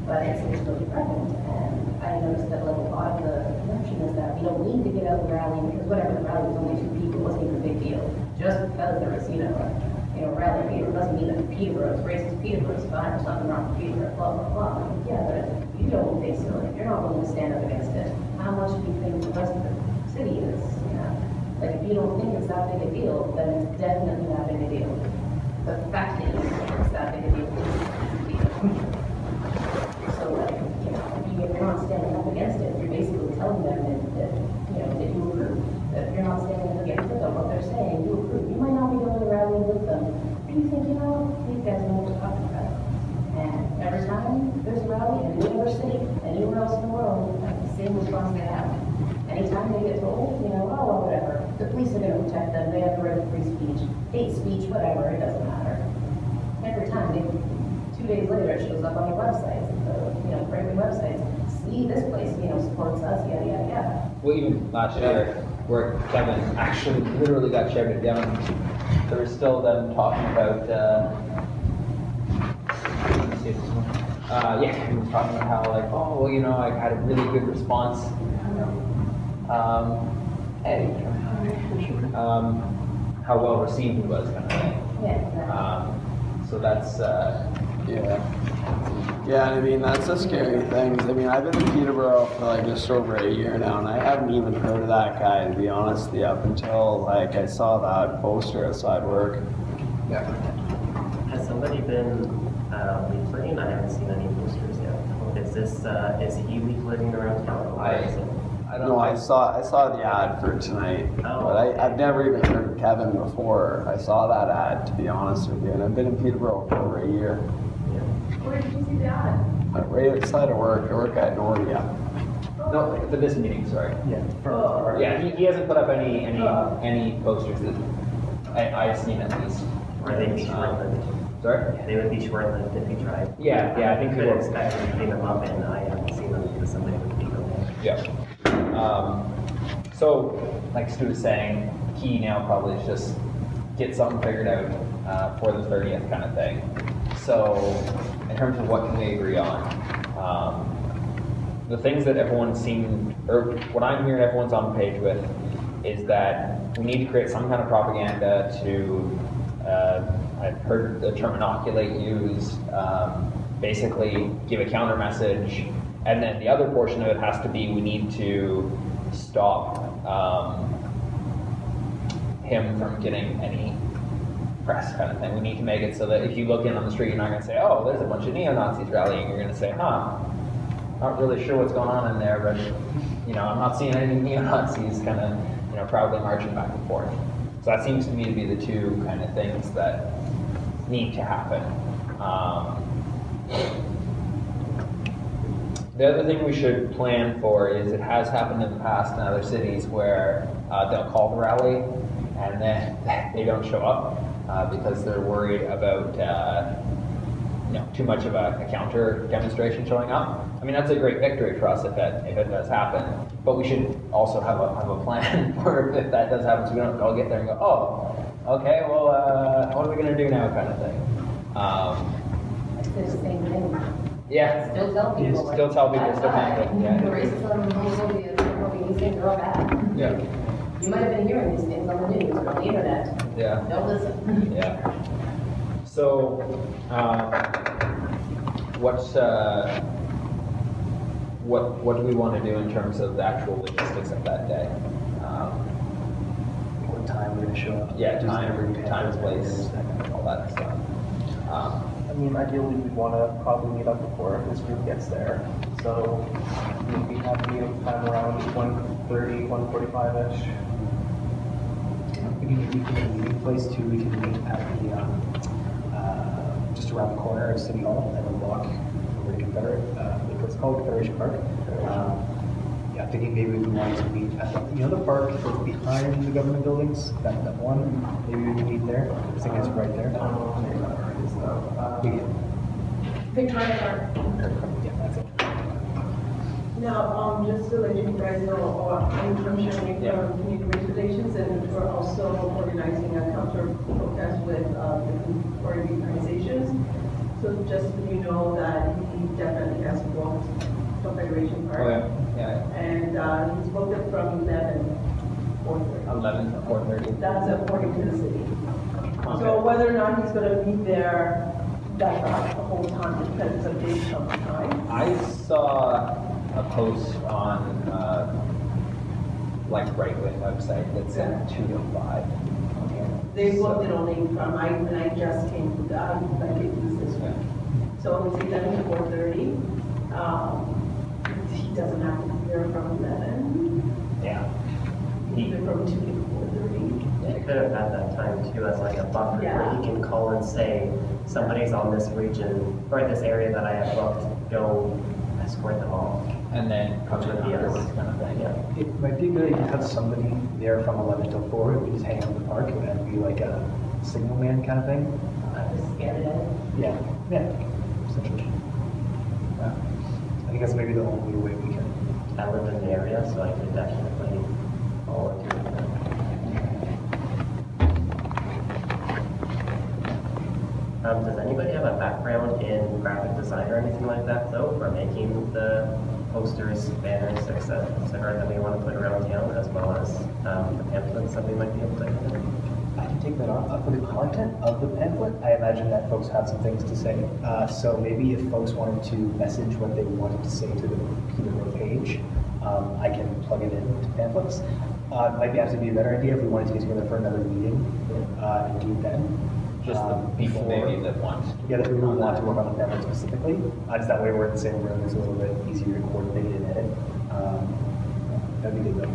But it's really prevalent. And I noticed that, like, a lot of the perception is that we don't need to get out the rally, because whatever, the rally was only 2 people, it wasn't even a big deal. Just because there was, rally Peterborough doesn't mean that Peterborough is racist. Peterborough is fine. There's nothing wrong with Peterborough, blah, blah, blah. Yeah, but if you don't think so, if you're not willing to stand up against it, how much do you think the rest of the city is? Like, if you don't think it's that big a deal, then it's definitely that big a deal. The fact is, it's that big a deal. So, like, if you're not standing up against it, you're basically telling them that you approve. That if you're not standing up against it, what they're saying, you approve. You might not be going to rally with them, but you think, these guys know what they're talking about. And every time there's a rally in any other city, anywhere else in the world, that's the same response they have. police are gonna protect them, they have the right of free speech, hate speech, whatever, it doesn't matter. Every time, 2 days later, it shows up on the websites, right-wing websites, see, this place, supports us, yada, yada, yada. Well, even last year, where Kevin actually literally got shouted down, there was still them talking about, let's see if this one. Yeah, he was talking about how like, oh, well, I had a really good response. How well received it was, kind of thing. Yeah, exactly. So that's, Yeah, and I mean, that's the scary thing. I mean, I've been in Peterborough for like just over a year now, and I haven't even heard of that guy, to be honest with you, up until like I saw that poster outside work. yeah. Has somebody been leafleting? I haven't seen any posters yet. Is he leafleting around town? Or is it- I don't No, know. I saw the ad for tonight, Oh. but I've never even heard of Kevin before I saw that ad, to be honest with you, and I've been in Peterborough for over a year. Where did you see the ad? Right outside of work, I work at Nordia. No, for this meeting, sorry. Yeah. Oh. Yeah, he hasn't put up any posters that I've seen at least. Or they'd be short-lived? Sorry? They would be short-lived if you tried. Yeah, I think you he could will. expect to clean them up, and I haven't seen them because somebody would keep them there. Yeah. So, like Stu was saying, key now probably is just get something figured out for the 30th kind of thing. So, in terms of what can we agree on, the things that everyone seemed, or what I'm hearing everyone's on the page with, is that we need to create some kind of propaganda to, I've heard the term inoculate used, basically give a counter message, and then the other portion of it has to be we need to stop him from getting any press kind of thing. We need to make it so that if you look in on the street, you're not going to say, oh, there's a bunch of neo-Nazis rallying. You're going to say, not really sure what's going on in there, but I'm not seeing any neo-Nazis kind of proudly marching back and forth. So that seems to me to be the two kind of things that need to happen. The other thing we should plan for is it has happened in the past in other cities where they'll call the rally and then they don't show up because they're worried about too much of a counter demonstration showing up. I mean, that's a great victory for us if it does happen. But we should also have a plan for if that does happen, so we don't all get there and go, oh, okay, well, what are we going to do now, kind of thing. It's the same thing. Yeah. Still tell people. Still tell people, still panic, yeah. The racism, homophobia, xenophobia, these things are all bad. Yeah. You might have been hearing these things on the news or on the internet. Yeah. Don't listen. Yeah. So, what do we want to do in terms of the actual logistics of that day? What time we're gonna show up? Yeah, Just time, every place, all that stuff. I mean, ideally, we'd want to probably meet up before this group gets there. So maybe have a meeting time around 1:30, 1:45-ish. We can meet at the meeting place too. We can meet at the just around the corner of City Hall and then walk over to Confederate. It's called Confederation Park. Yeah, thinking maybe we wanted to meet at the park that's behind the government buildings. That one. Maybe we can meet there. I think it's right there. Victoria Park. Yeah, that's it. Now, just to let you guys know, I'm sharing from community relations, and we're also organizing a counter protest with different organizations. So just so you know that he definitely has booked Confederation Park. Oh, yeah. And he's booked it from 11 to 4:30. 11 to 4:30. That's according to the city. So whether or not he's gonna be there that the whole time depends on big chunk of time. I saw a post on right-wing website that said 2 to 5. They booked it only from, when I just came to that, I did this week. So it's 11 to 4:30. He doesn't have to be there from 11. Yeah. Either from 2 to 4:30. You could have had that time too as like a buffer Yeah. where he can call and say, somebody's on this region or this area that I have booked, go escort them all. And then come to the afterwards kind of thing. Yeah. It might be good to have somebody there from 11 till 4. We just hang out in the park and be like a signal man kind of thing. Just scan it in. Yeah, essentially. I think that's maybe the only way we can. I live in the area, so I could definitely volunteer. Does anybody have a background in graphic design or anything like that, though, for making the posters, banners, etc., that we want to put around town, as well as the pamphlets that we might be able to have? I can take that on. For the content of the pamphlet, I imagine that folks have some things to say. So maybe if folks wanted to message what they wanted to say to the Peterborough page, I can plug it into pamphlets. It might actually be a better idea if we wanted to get together for another meeting and do it then. Just the people maybe that want. Yeah, the people who want to work on the pamphlet specifically. Just that way we're in the same room, it's a little bit easier to coordinate and edit. That'd be good though.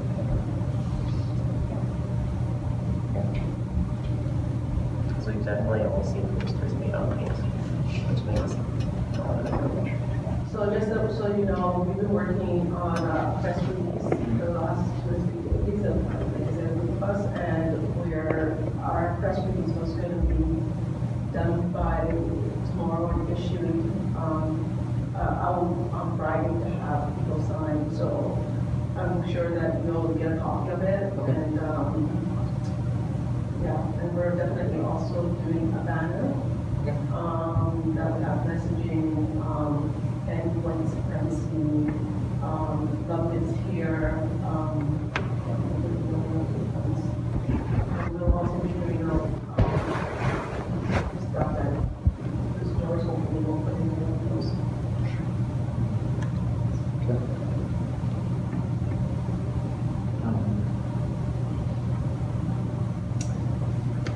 So we've definitely all seen posters made on paint, which makes a lot of it. So just so you know, we've been working on a press release for the last 2 or 3 days of with us, and our press release was going to be done by tomorrow and issued out on Friday to have people sign. So I'm sure that you'll get a copy of it, and yeah, and we're definitely also doing a banner that would have messaging and white supremacy, love is here. We'll also be doing stuff that the stores hopefully will put in the windows.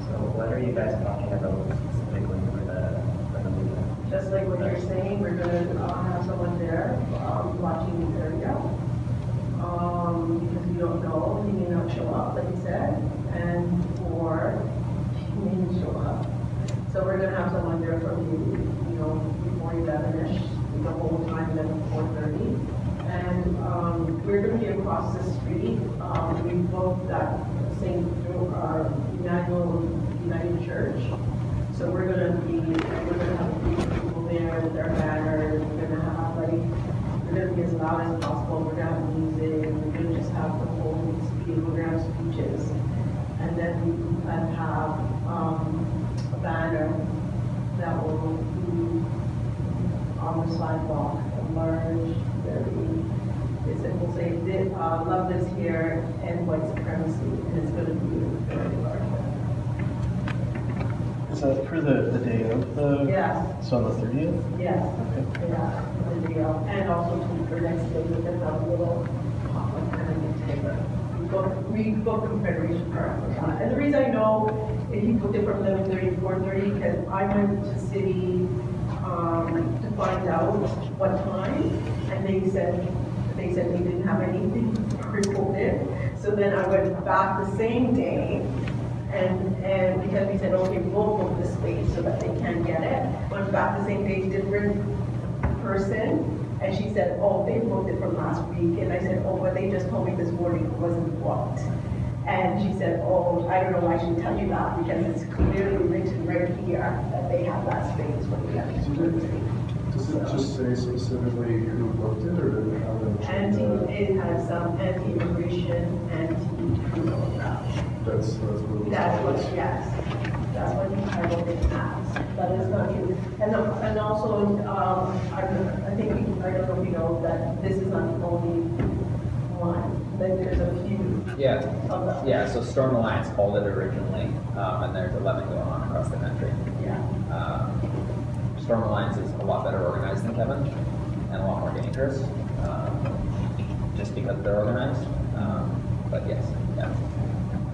So what are you guys talking about specifically for the meeting? Just like what you're saying, we're going to have someone there watching the area. Because we don't know, he may not show up, like you said, or he may show up. So we're going to have someone there from before 11ish, the whole time, then 4:30. And we're going to be across the street. We booked that St. United Church. So we're going to have a few people there with our banners. We're going to be as loud as possible. We're going to have music. We're going to just have the whole speech. We're going to have speeches. And then we plan to have a banner that will be on the sidewalk, large, we'll say, love is here and white supremacy. And it's going to be very large. Is that for the day of the? Yes. So on the 30th? Yes. Okay. Yeah, the video. And also for next day, we're going to have a little pop-up kind of get-together. We booked the Federation Park for that. And the reason I know if you booked it from 11:30 to 4:30, because I went to city to find out what time, and they said they didn't have anything recorded. So then I went back the same day, and because we said, okay, we'll book the space so that they can get it. Went back the same day, different person, and she said, oh, they booked it from last week. And I said, oh, but they just told me this morning it wasn't booked. And she said, oh, I don't know why she tell you that, because it's clearly written right here that they have that space when we have it. Does it just say specifically who booked it, or did it have an It has some anti-immigration, That's what it was. yes. That's what the title it has. That is not true. And also, I don't know if you know that this is not the only one. Like there's a few. Yeah. Of them. Yeah. So Storm Alliance called it originally, and there's 11 going on across the country. Yeah. Storm Alliance is a lot better organized than Kevin, and a lot more dangerous, just because they're organized. But yes, yeah.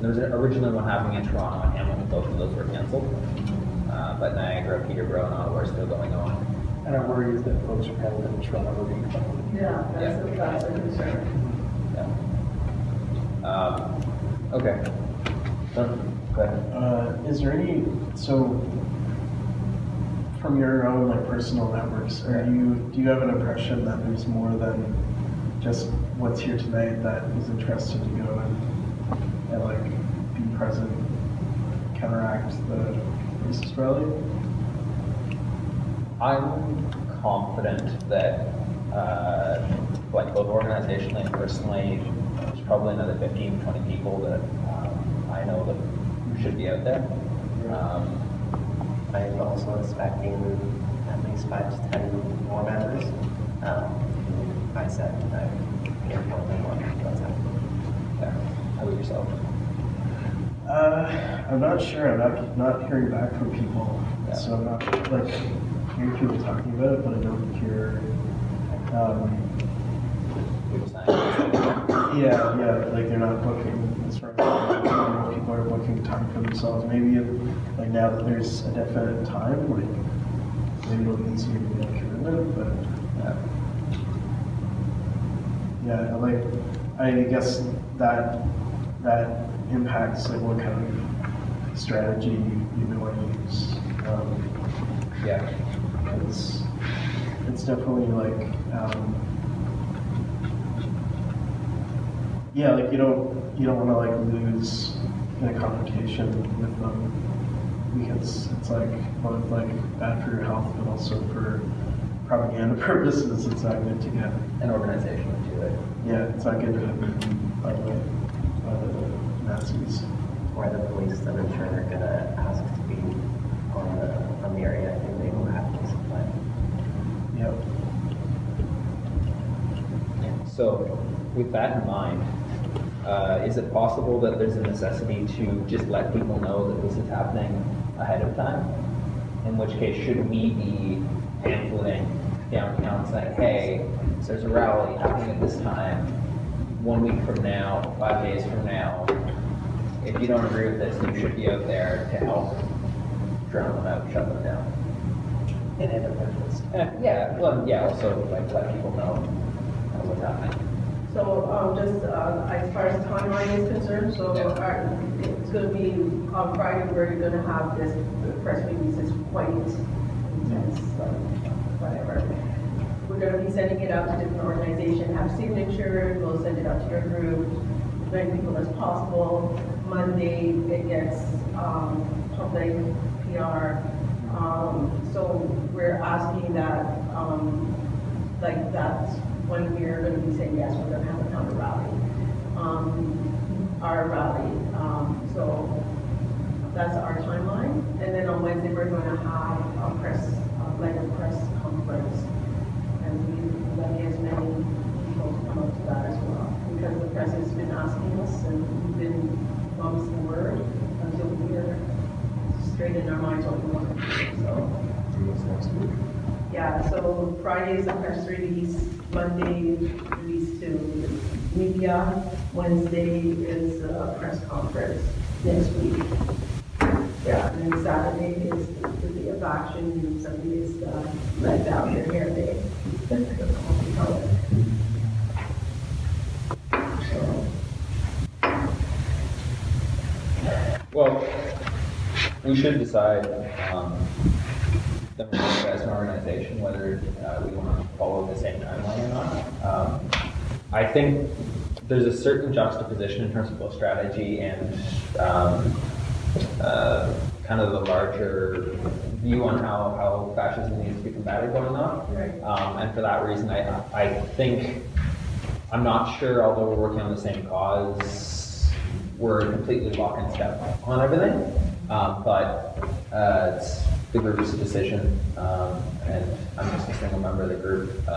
There was originally one happening in Toronto and Hamilton. Both of those were canceled. But Niagara, Peterborough, and Ottawa are still going on. And our worry is that folks from Hamilton and Toronto are being affected. Yeah, that's a concern. Yeah. Okay. Go ahead. Is there any, so from your own like personal networks, do you have an impression that there's more than just what's here tonight that is interested to go and and like be present, counteract the racist rally? I'm confident that, like both organizationally and personally, there's probably another 15, 20 people that I know that should be out there. I'm also expecting at least 5 to 10 more members. I said I can't tell them what's happening. Yeah. How about yourself? I'm not sure. I'm not hearing back from people, Yeah. so I'm not like hearing people talking about it, but I don't hear. People saying Yeah, like they're not booking as far as I don't know if people are booking time for themselves. Maybe like now that there's a definite time, like maybe it'll be easier to make a commitment, but yeah, like I guess that impacts like what kind of strategy you may want to use. yeah. It's definitely like yeah, like you don't want to like lose in a confrontation with them because it's like both like bad for your health but also for propaganda purposes. It's not good to get An organization to it. yeah, it's not good to get beaten by the Nazis. Or the police, then I'm sure they're gonna ask to be on the area. I think they will have to supply. Yep. So, with that in mind, is it possible that there's a necessity to just let people know that this is happening ahead of time? In which case, should we be pamphleting downtown saying, hey, there's a rally happening at this time, 1 week from now, 5 days from now. If you don't agree with this, you should be out there to help drown them out, shut them down. And it depends. Yeah, well, yeah, also like let people know what's happening. So just as far as timeline is concerned, so it's going to be on Friday, we're going to have this press release is quite intense, whatever. We're going to be sending it out to different organizations, have signatures, we'll send it out to your group, as many people as possible. Monday, it gets public PR. So we're asking that, like that's when we're going to be saying, yes, we're going to have a counter rally, our rally. So that's our timeline. And then on Wednesday, we're going to have a press conference. And we let as many people come up to that as well. Because the press has been asking us and we've been promised the word until we're straight in our minds what we want to do. So. Next week. Yeah, so Friday is a press release, Monday release to media, Wednesday is a press conference next week. Yeah, and then Saturday is the day of action, and Sunday is the Let Down Your Hair Day. Well, we should decide as an organization whether we want to follow the same timeline or not. I think there's a certain juxtaposition in terms of both strategy and kind of the larger view on how fascism needs to be combated going on. Right. And for that reason, I think, I'm not sure, although we're working on the same cause, we're completely locked in step on everything. But it's the group's decision, and I'm just a single member of the group.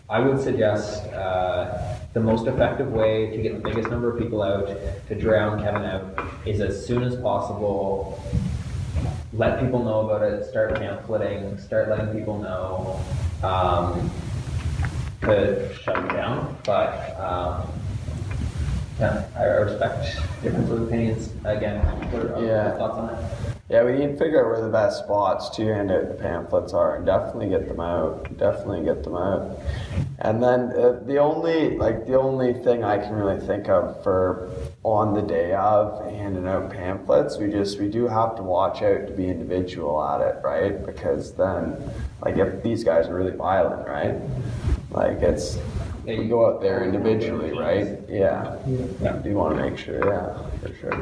I would suggest the most effective way to get the biggest number of people out, to drown Kevin out, is as soon as possible, let people know about it, start pamphleting, start letting people know, to shut it down. But yeah, I respect different sort of opinions. Again, what are your thoughts on it? Yeah, we need to figure out where the best spots to hand out the pamphlets are, and definitely get them out. Definitely get them out. And then the only thing I can really think of for on the day of handing out pamphlets, we do have to watch out to be individual at it, right? Because then, like, if these guys are really violent, right? Like, you go out there individually, right? Yeah. You want to make sure, yeah, for sure.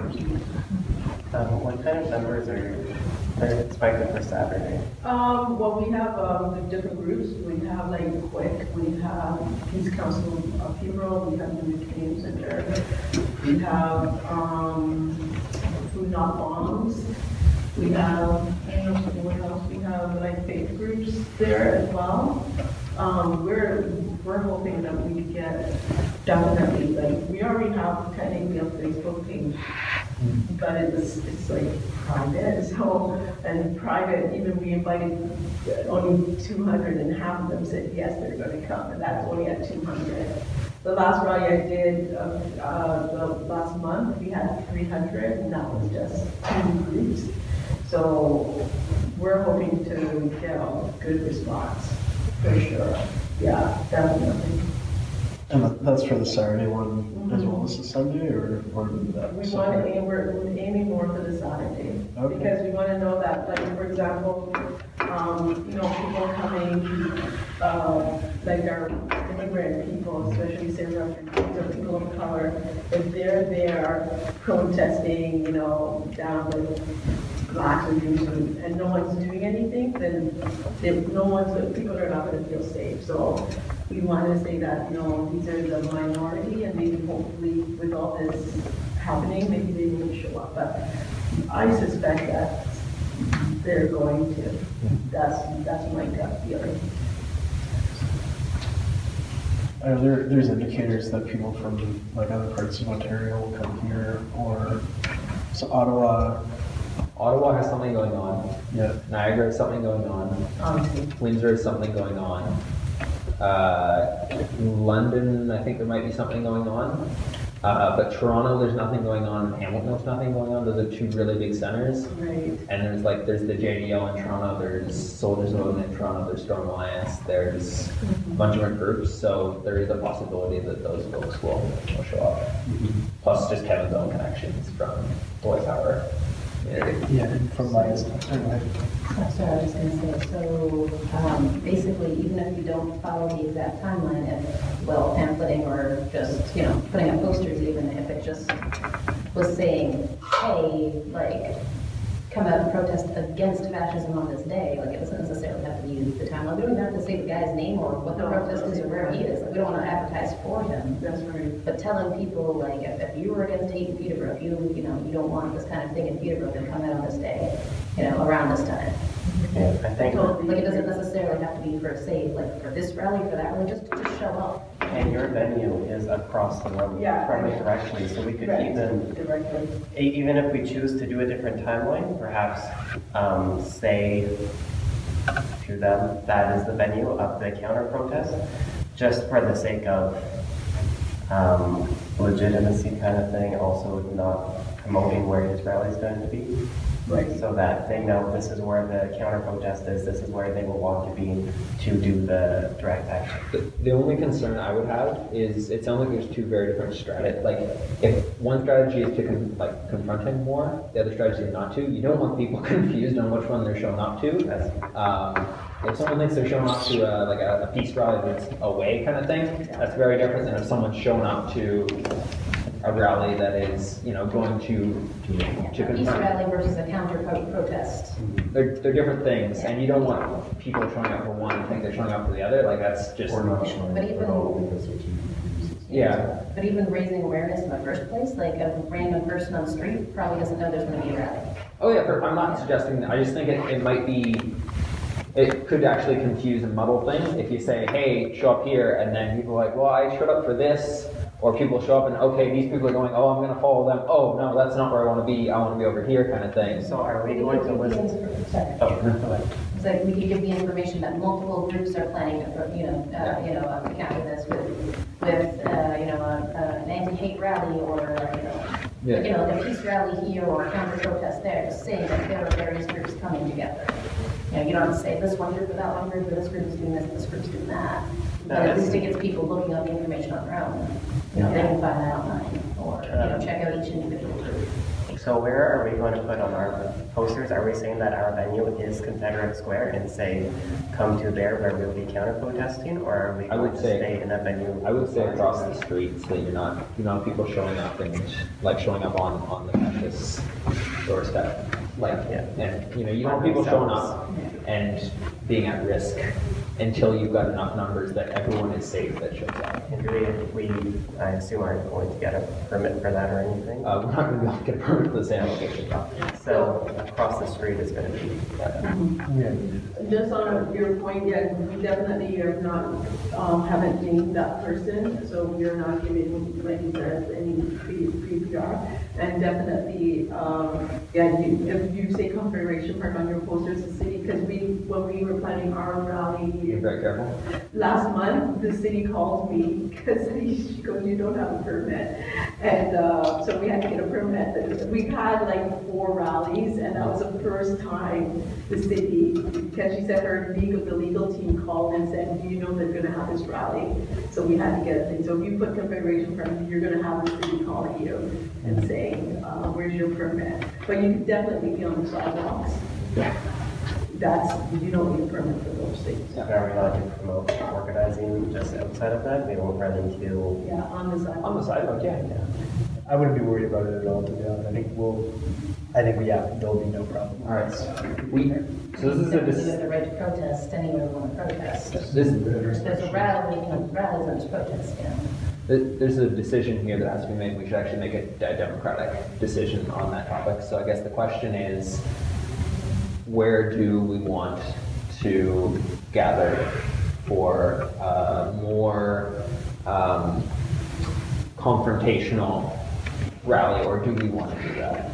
What kind of numbers are expected for Saturday? Well, we have the different groups. We have like Quick, we have Peace Council of Hero, we have the Community Center, we have Food Not Bombs, we have, I don't know what else, we have like faith groups there as well. We're hoping that we could get definitely, like, we already have technically a Facebook page, but it's like private, so, and private, even we invited only 200 and half of them said yes, they're gonna come, and that's only at 200. The last rally I did, the last month, we had 300, and that was just 2 groups. So we're hoping to get a good response, for sure. Yeah, definitely. And that's for the Saturday one as well as the Sunday, or that? We want to aim, we're aiming more for the Saturday. Okay. Because we want to know that, like, for example, people coming, like our immigrant people, especially say refugees or people of color, if they're there protesting, down with blacks and Jews and no one's doing anything, then people are not going to feel safe. So we want to say that, these are the minority, and maybe hopefully with all this happening, maybe they won't show up. But I suspect that they're going to. That's my gut feeling. There's indicators that people from like other parts of Ontario will come here, or so Ottawa. Ottawa has something going on. Yeah. Niagara has something going on. Windsor has something going on. London, I think there might be something going on. But Toronto, there's nothing going on. Hamilton, there's nothing going on. Those are 2 really big centers. Right. And there's the JDL in Toronto, there's Soldiers of in Toronto, there's Storm Alliance, there's a bunch of different groups. So there is a possibility that those folks will show up. Plus just Kevin's own connections from Boy Tower. Yeah, and from my That's what I was going to say. So basically, even if you don't follow the exact timeline, pamphleting or just, putting up posters, even if it just was saying, hey, like, come out and protest against fascism on this day, like, it doesn't necessarily have to be the timeline. We don't have to say the guy's name or what the protest is or where he is. Like, we don't want to advertise for him. That's right. But telling people, like, if you were against hate in Peterborough, if you don't want this kind of thing in Peterborough, then come out on this day, around this time. Yeah, I think, Like, it doesn't necessarily have to be for, say, like, for this rally, for that rally, just show up. and your venue is across the road Yeah. from it directly, so we could even, Directly. even if we choose to do a different timeline, perhaps say to them that is the venue of the counter protest, just for the sake of legitimacy kind of thing, also not promoting where his rally is going to be. Right. So that they know this is where the counter protest is, this is where they will want to be to do the direct action. The only concern I would have is it sounds like there's 2 very different strategies. Like, if one strategy is to confront him more, the other strategy is not to. You don't want people confused on which one they're showing up to. If someone thinks they're showing up to a peace rally that's away kind of thing, that's very different than if someone's showing up to a rally that is, going to Peace confront. rally versus a counter protest. They're different things, and you don't want people showing up for one and think they're showing up for the other. Like, that's just. Or not showing But up even- at all because they're too confused. Yeah. But even raising awareness in the first place, like a random person on the street probably doesn't know there's going to be a rally. Oh yeah, I'm not suggesting that. I just think it might be. It could actually confuse and muddle things if you say, hey, show up here, and then people are like, well, I showed up for this. Or people show up and, okay, these people are going, oh, I'm going to follow them. Oh, no, that's not where I want to be. I want to be over here kind of thing. So are we going to list? Oh, go ahead. It's like we could give the information that multiple groups are planning to, counter this with an anti-hate rally or, a peace rally here or a counter protest there, just saying that there are various groups coming together. You don't have to say this one group or that one group, or this group is doing this group's doing that. But at least it gets people looking up the information on their own. They can find that online or, check out each individual group. So where are we going to put on our posters? Are we saying that our venue is Confederate Square and say, come to there where we'll be counter protesting, or are we I going would to say- stay in that venue? I would say across the street so that you're not, people showing up and like showing up on the campus doorstep. Like, Yeah. and you don't want people showing up and being at risk until you've got enough numbers that everyone is safe that shows up. And do we, I assume, aren't going to get a permit for that or anything? We're not going to be able to get a permit for the same location. So across the street is going to be, Just on your point, yeah, we definitely are not, haven't named that person, so we are not giving, like you said, any pre-PR. And definitely, if you say Confederation Park on your posters, the city, because when we were planning our rally Be very careful. last month, the city called me because she goes, you don't have a permit. And so we had to get a permit. We've had like 4 rallies, and that was the first time the city, because she said the legal team called and said, do you know they're gonna have this rally? So we had to get a thing. So if you put Confederation permit, you're gonna have the city calling you and saying, where's your permit? But you can definitely be on the sidewalks. You don't need a permit for those things. are we allowed to promote organizing just outside of that? We won't run into. Yeah, on the sidewalk. On the sidewalk, yeah. I wouldn't be worried about it at all, to be honest. I think there'll be no problem. All right. So this is You have the right to protest anywhere we want to protest. this There's a rally, rallies and protest, There's a decision here that has to be made. We should actually make a democratic decision on that topic. So I guess the question is, where do we want to gather for more confrontational rally, or do we want to do that?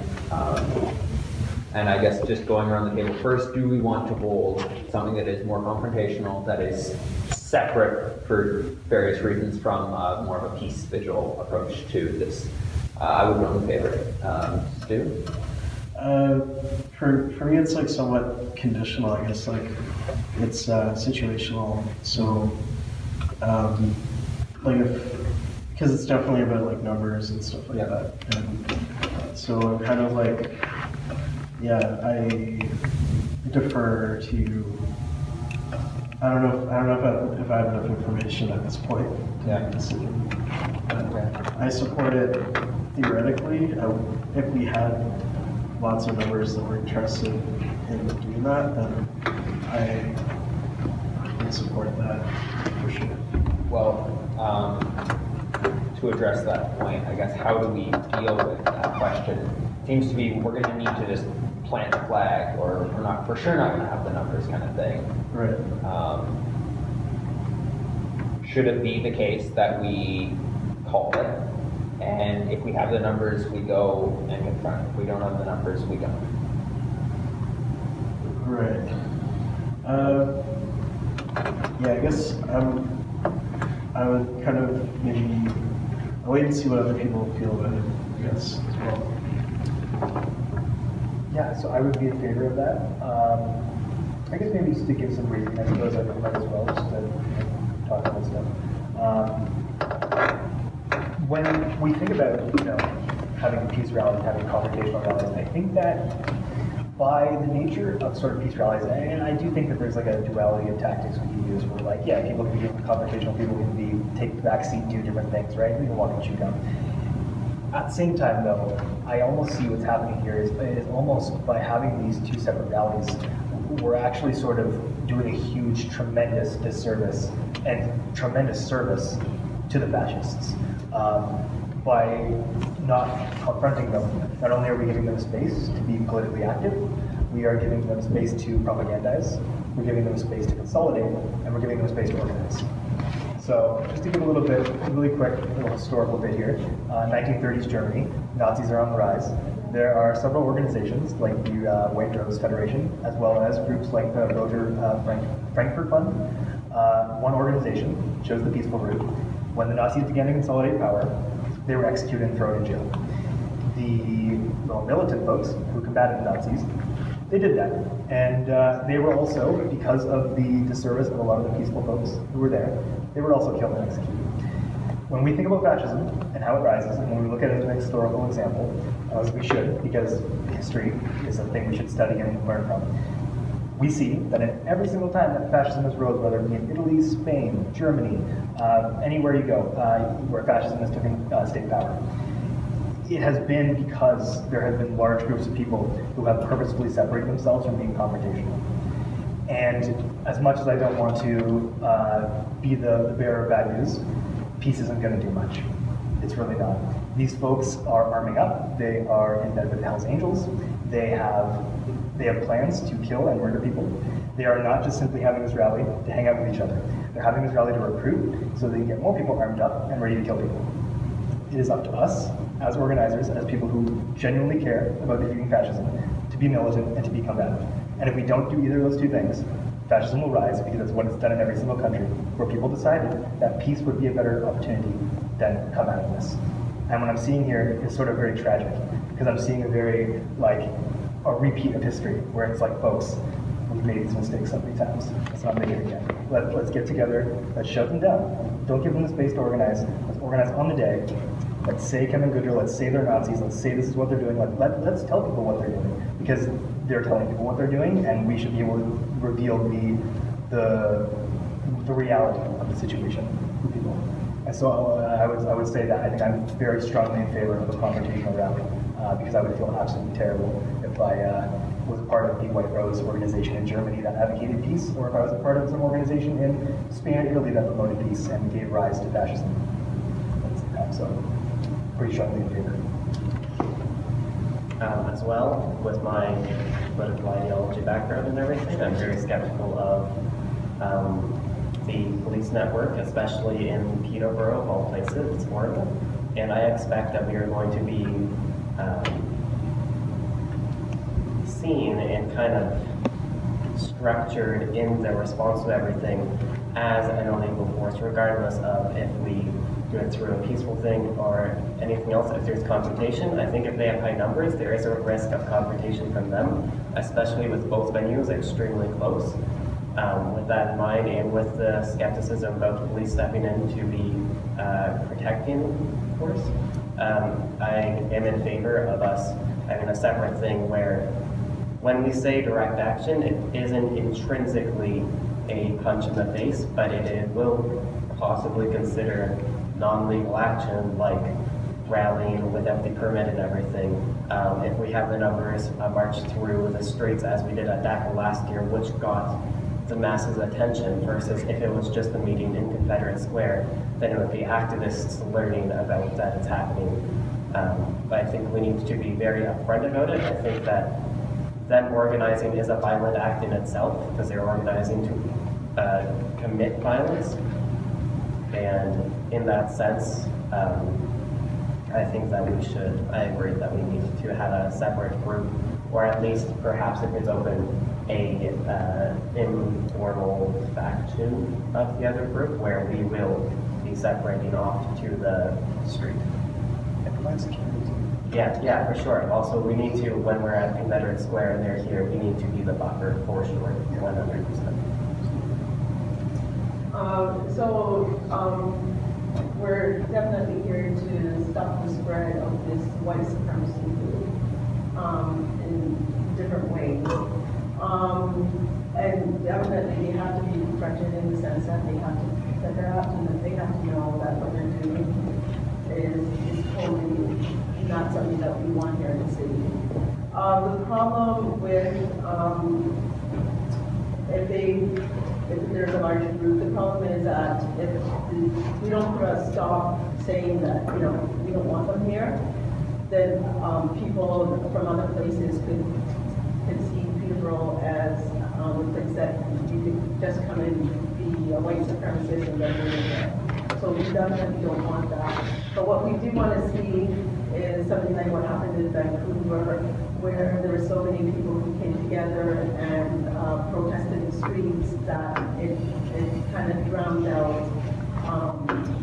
And I guess just going around the table first, do we want to hold something that is more confrontational, that is separate for various reasons from more of a peace vigil approach to this? I would go in favor. Stu? For me, it's like somewhat conditional, I guess. Like it's situational. So, like because it's definitely about like numbers and stuff like that. And so I'm kind of like, yeah, I defer to. I don't know if I have enough information at this point to make a decision. I support it theoretically. If we had lots of numbers that were interested in doing that, then I would support that for sure. Well, to address that point, I guess, how do we deal with that question? It seems to be we're going to need to just plant a flag, or we're not for sure not going to have the numbers, kind of thing. Right. Should it be the case that we call it, and if we have the numbers, we go and confront? If we don't have the numbers, we don't. Right. Yeah, I guess I would kind of maybe I'll wait and see what other people feel about it, I guess, as well. Yeah, so I would be in favor of that. I guess maybe just to give some reasoning, I suppose I might as well, just to talk about stuff. When we think about, having peace rallies, having confrontational rallies, I think that by the nature of sort of peace rallies, and I do think that there's like a duality of tactics we can use where like, yeah, people can be confrontational, people can take the back seat, do different things, right? We can walk and chew gum. At the same time though, I almost see what's happening here is almost by having these 2 separate rallies, we're actually sort of doing a huge, tremendous disservice and tremendous service to the fascists. By not confronting them, not only are we giving them space to be politically active, we are giving them space to propagandize, we're giving them space to consolidate, and we're giving them space to organize. So just to give a little bit, really quick, little historical bit here. 1930s Germany, Nazis are on the rise. There are several organizations like the White Rose Federation, as well as groups like the Roger Frankfurt Fund. One organization chose the peaceful route. When the Nazis began to consolidate power, they were executed and thrown in jail. The more militant folks who combated the Nazis, they did that. And they were also, because of the disservice of a lot of the peaceful folks who were there, they were also killed and executed. when we think about fascism and how it rises, and when we look at it as an historical example, as we should, because history is a thing we should study and learn from, we see that in every single time that fascism has rose, whether it be in Italy, Spain, Germany, anywhere you go, where fascism has taken state power, it has been because there have been large groups of people who have purposefully separated themselves from being confrontational. And as much as I don't want to be the bearer of bad news, peace isn't going to do much. It's really not. These folks are arming up. They are in bed with Hell's Angels. They have plans to kill and murder people. They are not just simply having this rally to hang out with each other. They're having this rally to recruit so they can get more people armed up and ready to kill people. It is up to us, as organizers, as people who genuinely care about defeating fascism, to be militant and to be combative. And if we don't do either of those two things, fascism will rise, because that's what it's done in every single country, where people decided that peace would be a better opportunity than combativeness. And what I'm seeing here is sort of very tragic, because I'm seeing a repeat of history, where it's like, folks, we've made these mistakes so many times. Let's not make it again. Let's get together. Let's shut them down. Don't give them the space to organize. Let's organize on the day. Let's say Kevin Goodyear. Let's say they're Nazis. Let's say this is what they're doing. Let's tell people what they're doing, because they're telling people what they're doing, and we should be able to reveal the reality of the situation to people. And so I would say that I think I'm very strongly in favor of a confrontational rally, because I would feel absolutely terrible if I was a part of the White Rose organization in Germany that advocated peace, or if I was a part of some organization in Spain or Italy that promoted peace and gave rise to fascism. So, pretty strongly in favor. As well, with my political ideology background and everything, I'm very skeptical of the police network, especially in Peterborough, of all places. It's horrible. And I expect that we are going to be seen and kind of structured in the response to everything as an illegal force, regardless of if we do it through a peaceful thing or anything else. If there's confrontation, I think if they have high numbers, there is a risk of confrontation from them, especially with both venues extremely close. With that in mind, and with the skepticism about the police stepping in to be protecting force, I am in favor of us having a separate thing where, when we say direct action, it isn't intrinsically a punch in the face, but it will possibly consider non-legal action, like rallying without the permit and everything. If we have the numbers march through the streets as we did at DACA last year, which got the masses' attention, versus if it was just a meeting in Confederate Square, then it would be activists learning about that it's happening. But I think we need to be very upfront about it. I think that them organizing is a violent act in itself, because they're organizing to commit violence. And in that sense, I think that I agree that we need to have a separate group, or at least perhaps if it's open, a informal faction of the other group where we will be separating off to the street. Yeah, for sure. Also, we need to, when we're at Confederate Square and they're here, we need to be the buffer for sure, 100%. We're definitely here to stop the spread of this white supremacy group in different ways. And definitely they have to be confronted in the sense that they have to know that what they're doing is totally not something that we want here in the city. The problem with if there's a larger group, the problem is that if we don't put a stop saying that we don't want them here, then people from other places could see Peterborough as a place that you could just come and be a white supremacist and then live there. So we definitely don't want that. But what we do want to see is something like what happened in Vancouver, where there were so many people who came together and protested in the streets that it kind of drowned out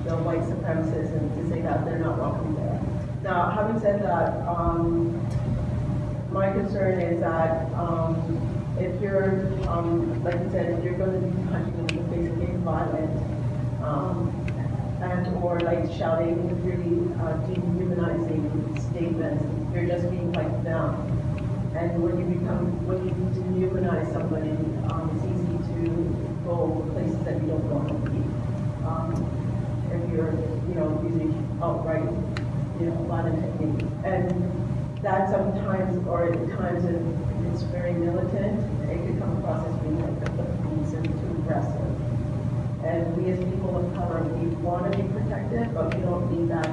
the white supremacists, and to say that they're not welcome there. Now, having said that, my concern is that if you're, like I said, if you're going to be punching them in the face and being violent, I and or like shouting really dehumanizing statements. You're just being like them. And when you dehumanize somebody, it's easy to go places that you don't want to be. If you're, using outright, violent techniques. And that sometimes, or at times, if it's very militant, it can come across as being like the police and too aggressive. And we as people of color, we want to be protected, but we don't need that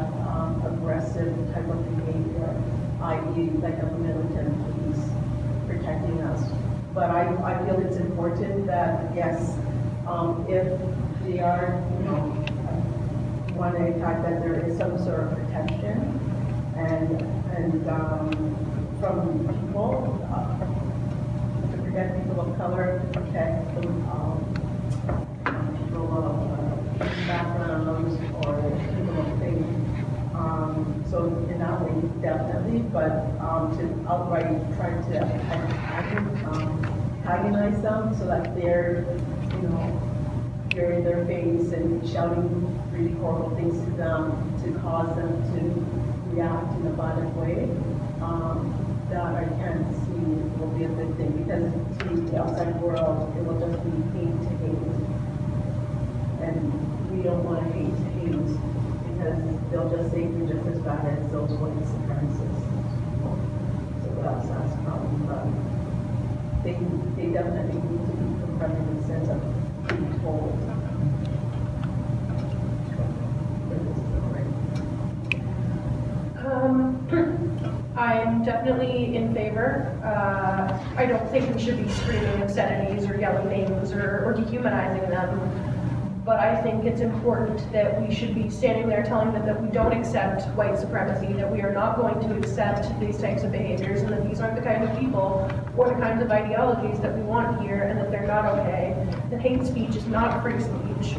aggressive type of behavior, i.e. like a militant police protecting us. But I feel it's important that, yes, if they are, want to attack, that there is some sort of protection and from people, to protect people of color, to protect people of backgrounds or people of faith. So in that way, definitely, but to outright try to antagonize them so that they're, you're in their face and shouting really horrible things to them to cause them to react in a violent way, that I can't see will be a good thing, because to the outside world, it will just be hate to hate. And we don't want to hate to hate, because they'll just say we're just as bad as those white supremacists. So that's a problem, but they definitely need to be confronted in the sense of being told. I'm definitely in favor. I don't think we should be screaming obscenities or yelling names or dehumanizing them. But I think it's important that we should be standing there telling them that we don't accept white supremacy, that we are not going to accept these types of behaviors, and that these aren't the kind of people or the kinds of ideologies that we want here, and that they're not okay. That hate speech is not free speech.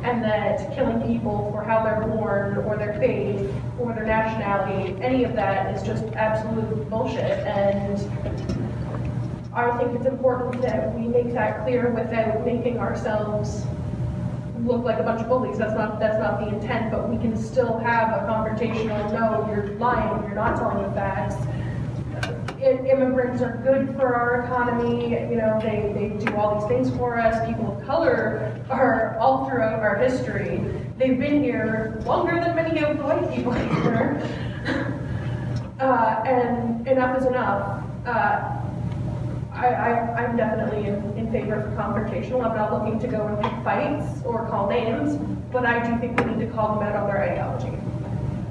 And that killing people for how they're born, or their faith, or their nationality, any of that is just absolute bullshit. And I think it's important that we make that clear without making ourselves look like a bunch of bullies. That's not the intent, but we can still have a confrontational, no, you're lying, you're not telling the facts. Immigrants are good for our economy, they do all these things for us. People of color are all throughout our history. They've been here longer than many of the white people here. And enough is enough. I'm definitely in favor of confrontational. I'm not looking to go and pick fights or call names, but I do think we need to call them out on their ideology.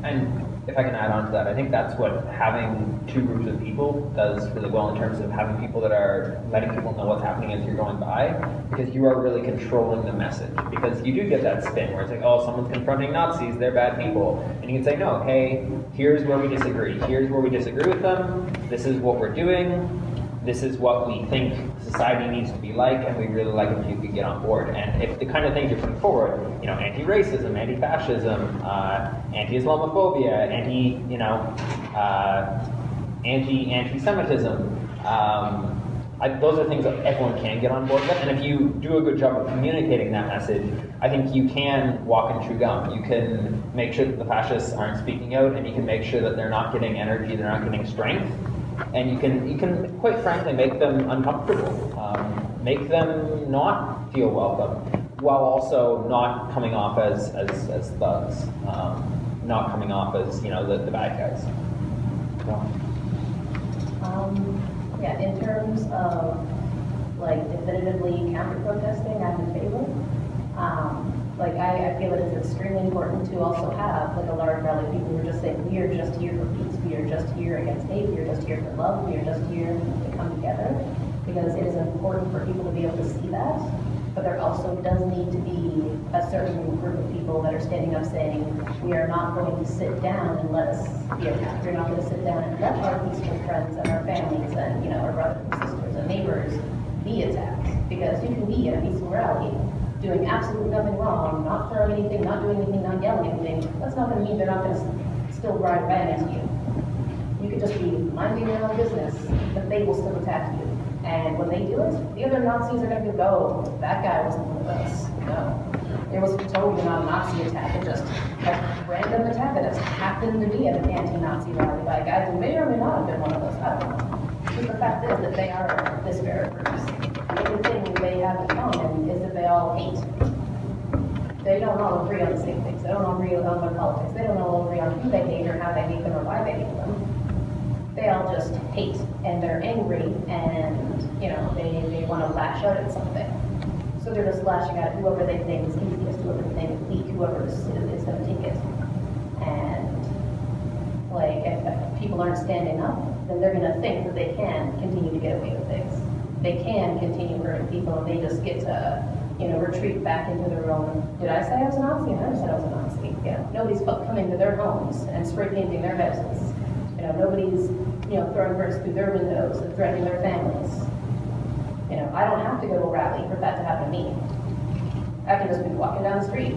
And if I can add on to that, I think that's what having two groups of people does really well in terms of having people that are letting people know what's happening as you're going by, because you are really controlling the message. Because you do get that spin where it's like, oh, someone's confronting Nazis, they're bad people. And you can say, no, hey, here's where we disagree. Here's where we disagree with them. This is what we're doing. This is what we think society needs to be like, and we really like it if you could get on board. And if the kind of things you're putting forward, anti-racism, anti-fascism, anti-Islamophobia, anti-Semitism, those are things that everyone can get on board with. And if you do a good job of communicating that message, I think you can walk and chew gum. You can make sure that the fascists aren't speaking out, and you can make sure that they're not getting energy, they're not getting strength. And you can quite frankly make them uncomfortable, make them not feel welcome, while also not coming off as thugs, not coming off as the bad guys. Yeah, in terms of definitively counter-protesting, I'm in favor. I feel that it's extremely important to also have a large rally of people who are just saying, we are just here for peace, we are just here against hate, we are just here for love, we are just here to come together, because it is important for people to be able to see that. But there also does need to be a certain group of people that are standing up saying, we are not going to sit down and let us be attacked. We're not going to sit down and let our peaceful friends and our families and our brothers and sisters and neighbors be attacked. Because you can be at a peaceful rally doing absolutely nothing wrong, not throwing anything, not doing anything, not yelling anything. That's not going to mean they're not going to still ride right into you. You could just be minding your own business, but they will still attack you. And when they do it, the other Nazis are going to go, that guy wasn't with us. No. It was totally not a Nazi attack, it just a random attack that just happened to be at an anti-Nazi rally by guys who may or may not have been one of us, I don't know. But the fact is that they are disparate groups. The only thing they have in common is that they all hate. They don't all agree on the same things, they don't all agree on their politics, they don't all agree on who they hate or how they hate them or why they hate them. They all just hate, and they're angry, and, you know, they want to lash out at something. So they're just lashing out at whoever they think is easiest, whoever they think is weak, whoever is going to take it. And, like, if people aren't standing up, then they're going to think that they can continue to get away with things. They can continue hurting people, and they just get to, you know, retreat back into their own. Did I say I was a Nazi? I never said I was a Nazi. You know, nobody's coming to their homes and spray painting their houses. You know, nobody's, you know, throwing bricks through their windows and threatening their families. You know, I don't have to go to a rally for that to happen to me. I can just be walking down the street.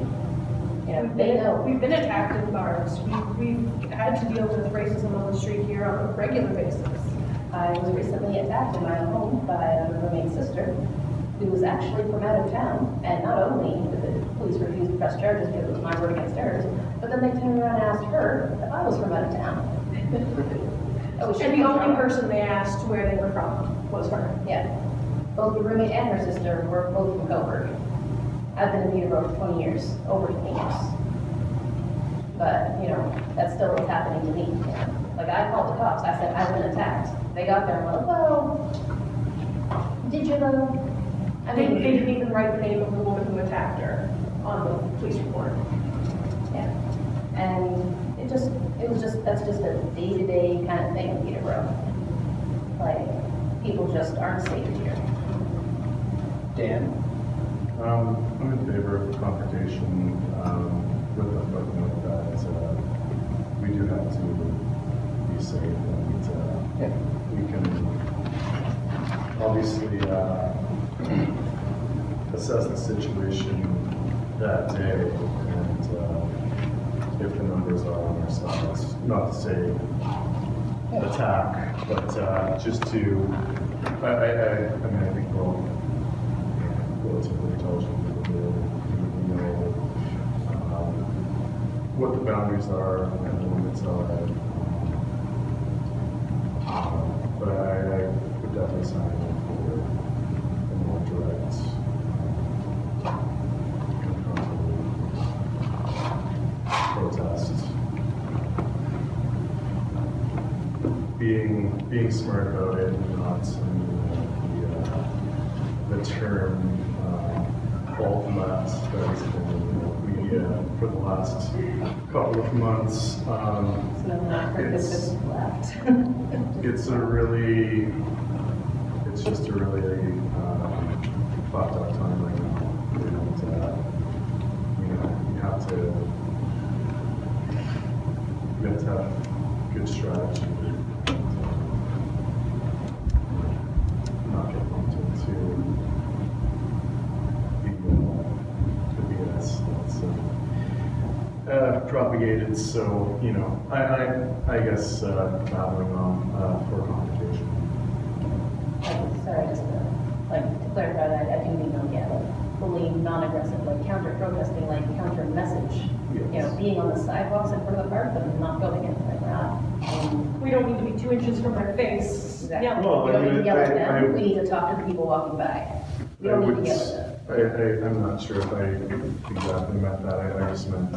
You know, they know. We've been attacked in bars. We've had to deal with racism on the street here on a regular basis. I was recently attacked in my own home by a roommate's sister, who was actually from out of town, and not only did the police refuse to press charges because it was my word against hers, but then they turned around and asked her if I was from out of town. Oh, And the only person they asked where they were from was her. Yeah. Both the roommate and her sister were both from Coburg. I've been in Peterborough for 20 years, over 20 years. But, you know, that's still what's happening to me. Like, I called the cops, I said, I've been attacked. They got there and went, well, did you though? I They mean, didn't even write the name of the woman who attacked her on the police report. yeah. And that's just a day-to-day kind of thing in Peterborough. Like, people just aren't safe here. Dan? I'm in favor of confrontation with the footnote that we do have to be safe and we can obviously assess the situation that day and if the numbers are on our side, not to say attack, but just to, I mean, I think we're all relatively intelligent people who know what the boundaries are and the limits are. But I would definitely sign up for a more direct protest. Being smart about it and not the term all that has been for the last couple of months. It's just a really fucked up time right now. And, you have to have good strategy. Not get lumped into the BS that's propagated. So, I guess battling on for confrontation. Sorry, just to clarify that, I do mean, fully non-aggressive, like counter-protesting, like counter-message. Yes. You know, being on the sidewalks in front of the park, but not going in there. We don't need to be 2 inches from their face. Exactly. Yeah. Well, We don't need to yell at I- them, we need to talk to the people walking by. We don't need to yell at them. I'm not sure if I exactly meant that. I just meant,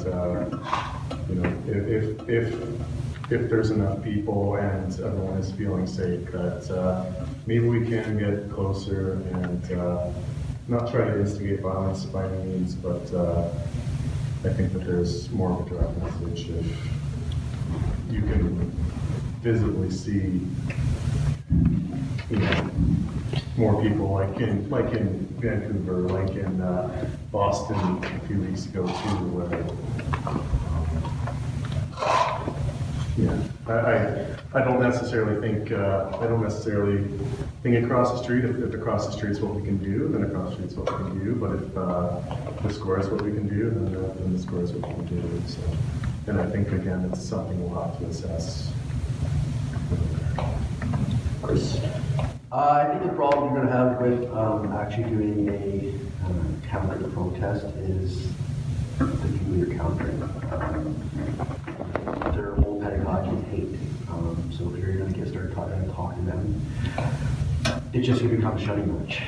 if there's enough people and everyone is feeling safe, that maybe we can get closer and not try to instigate violence by any means, but I think that there's more of a direct message if you can visibly see, more people like in Vancouver, like in Boston a few weeks ago too, where I don't necessarily think across the street. If across the street is what we can do, then across the street is what we can do. But if the score is what we can do, then the score is what we can do. So, and I think again, it's something we'll have to assess. Chris? I think the problem you're going to have with actually doing a counter protest is the people you're countering. Their whole pedagogy is hate. So if you're going to start talking to them, it's just going to become a shouting match,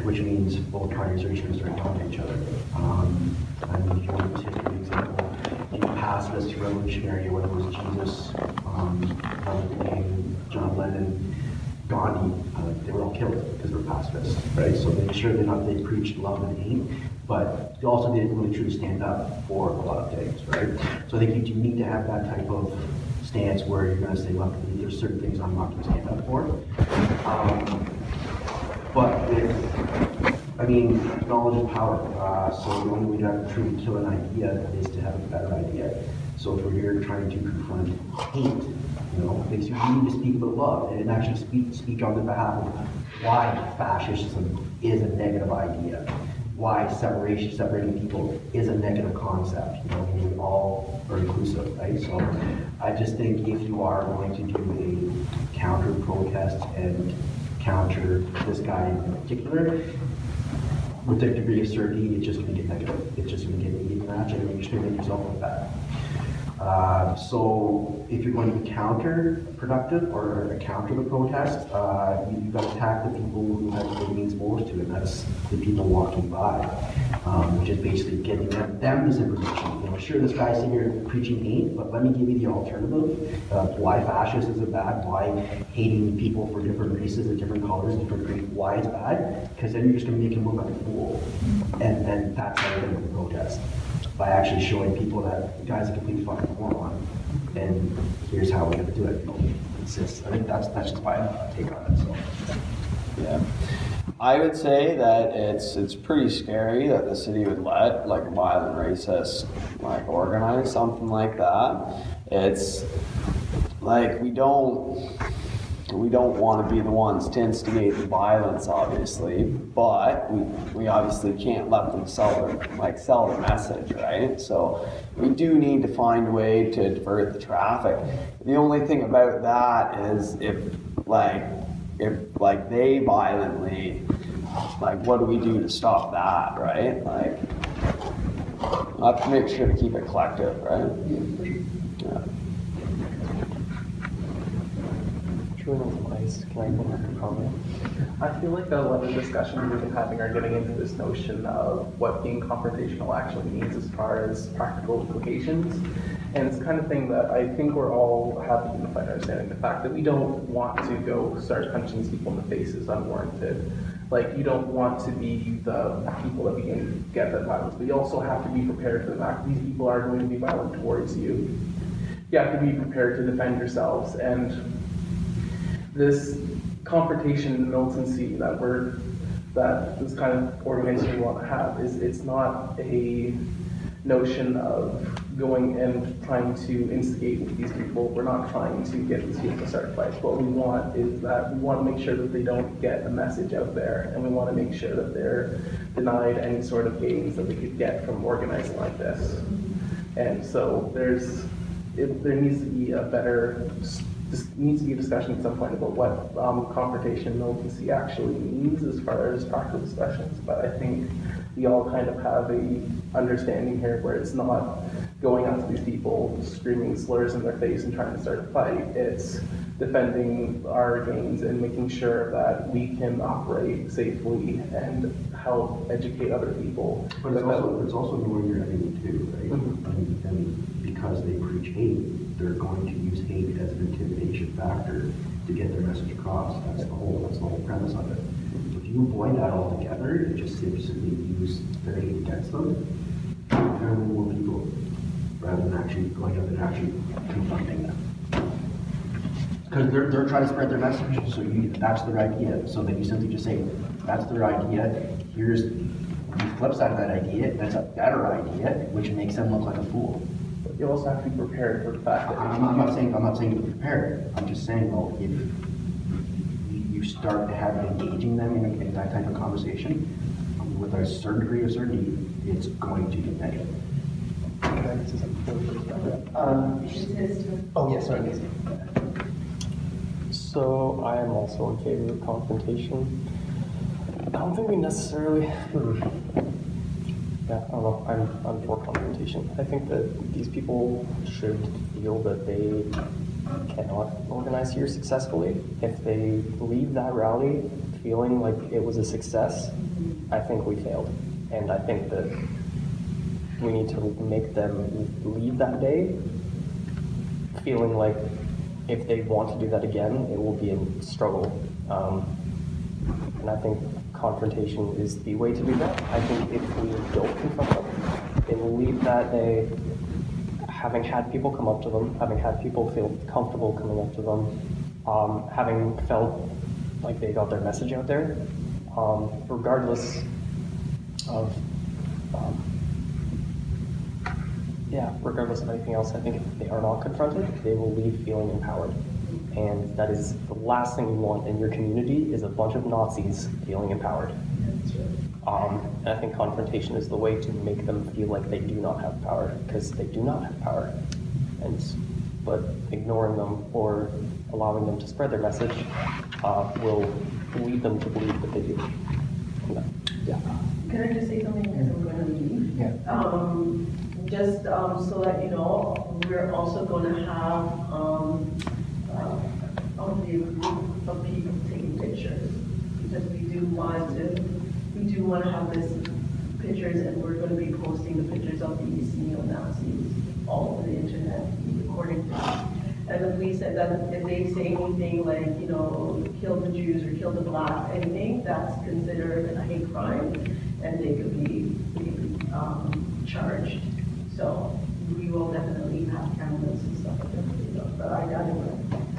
which means both parties are just going to start talking to each other. I mean, if you want to take an example, the pacifist revolutionary, whether it was Jesus, John Lennon, Gandhi, they were all killed because they were pacifists, right? So they they preached love and hate, but they also didn't really truly stand up for a lot of things, right? So I think you need to have that type of stance where you're going to say, look, there's certain things I'm not going to stand up for. Knowledge is power. So the only way to have to truly kill an idea is to have a better idea. So if we're here trying to confront hate, you need to speak about love and actually speak on the behalf of why fascism is a negative idea, why separating people is a negative concept. We all are inclusive, right? So I just think if you are going to do a counter protest and counter this guy in particular, with a degree of certainty, it's just going to get negative. It's just going to get a heated match, and you're just going to make yourself look bad. So if you're going to be counterproductive or counter the protest, you've got to attack the people who have it means most to, and that's the people walking by, which is basically getting them this information. Sure, this guy's sitting here preaching hate, but let me give you the alternative of why fascism is bad, why hating people for different races and different colors, different creeds, why it's bad, because then you're just going to make him look like a fool. And that's how you're going to win the protest. By actually showing people that the guy's a complete fucking moron, and here's how we're going to do it. It's just, I think that's just my take on it. So, yeah, I would say that it's pretty scary that the city would let like a violent racist organize something like that. It's like we don't want to be the ones to instigate the violence, obviously, but we obviously can't let them sell their message, right? So we do need to find a way to divert the traffic. The only thing about that is if they violently, what do we do to stop that, right? We'll have to make sure to keep it collective, right? Yeah. I feel like a lot of the discussions we've been having are getting into this notion of what being confrontational actually means as far as practical implications. And it's the kind of thing that I think we're all have a unified understanding. The fact that we don't want to go start punching these people in the face is unwarranted. You don't want to be the people that begin get that violence, but you also have to be prepared for the fact that these people are going to be violent towards you. You have to be prepared to defend yourselves, and this confrontation and militancy that this kind of organization we want to have it's not a notion of going and trying to instigate with these people. We're not trying to get these people to start fights. What we want is that we want to make sure that they don't get a message out there, and we want to make sure that they're denied any sort of gains that they could get from organizing like this. And so there needs to be a discussion at some point about what confrontation and militancy actually means as far as practical discussions. But I think we all kind of have a understanding here where it's not going after these people, screaming slurs in their face and trying to start a fight. It's defending our gains and making sure that we can operate safely and help educate other people. But it's also knowing your enemy too, right? Mm-hmm. And because they preach hate, they're going to use hate as an intimidation factor to get their message across. That's the whole premise of it. So if you avoid that altogether and just simply use their hate against them, you're going to win more people rather than actually going up and actually confronting them. Because they're trying to spread their message, so that's their idea. So then you simply just say, that's their idea, here's the flip side of that idea, that's a better idea, which makes them look like a fool. But you also have to be prepared for the fact that I'm not saying to be prepared. I'm just saying, well, if you start engaging them in that type of conversation, with a certain degree of certainty, it's going to be negative. Oh, yes, sorry. So I am also in favor of confrontation. I don't think we necessarily. Yeah, I don't know. I'm for confrontation. I think that these people should feel that they cannot organize here successfully. If they leave that rally feeling like it was a success, I think we failed. And I think that we need to make them leave that day feeling like if they want to do that again, it will be a struggle. And I think confrontation is the way to do that. I think if we don't confront them, they will leave that day having had people come up to them, having had people feel comfortable coming up to them, having felt like they got their message out there, regardless of regardless of anything else. I think if they are not confronted, they will leave feeling empowered. And that is the last thing you want in your community is a bunch of Nazis feeling empowered. And I think confrontation is the way to make them feel like they do not have power, because they do not have power. But ignoring them or allowing them to spread their message will lead them to believe that they do. Yeah. Can I just say something because I'm going to leave? Yeah. Just so that you know, we're also going to have only a group of people taking pictures because we do want to have this pictures, and we're going to be posting the pictures of these neo-Nazis all over the internet, according to. And if we said that if they say anything like, you know, kill the Jews or kill the blacks, anything, that's considered a hate crime, and they could be charged. So we will definitely have cameras and stuff like that. But I got it.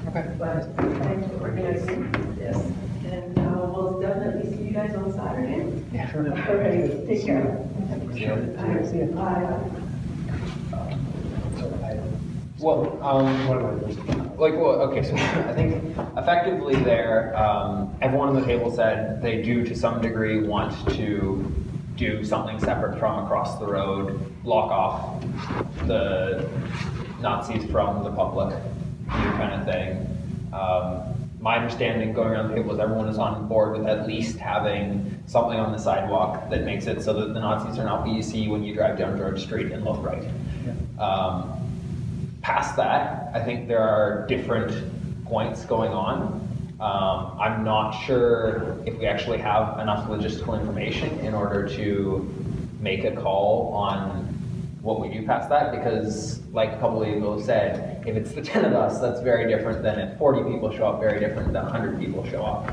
Okay. But thanks for organizing this. And we'll definitely see you guys on Saturday. Yeah, sure. All right. Take care. See you. Bye. Okay, so I think effectively there, everyone on the table said they do to some degree want to do something separate from across the road, block off the Nazis from the public, kind of thing. My understanding going around the table is everyone is on board with at least having something on the sidewalk that makes it so that the Nazis are not what you see when you drive down George Street and look right. Past that, I think there are different points going on. I'm not sure if we actually have enough logistical information in order to make a call on what we do past that, because like a couple of people have said, if it's the 10 of us, that's very different than if 40 people show up, very different than 100 people show up.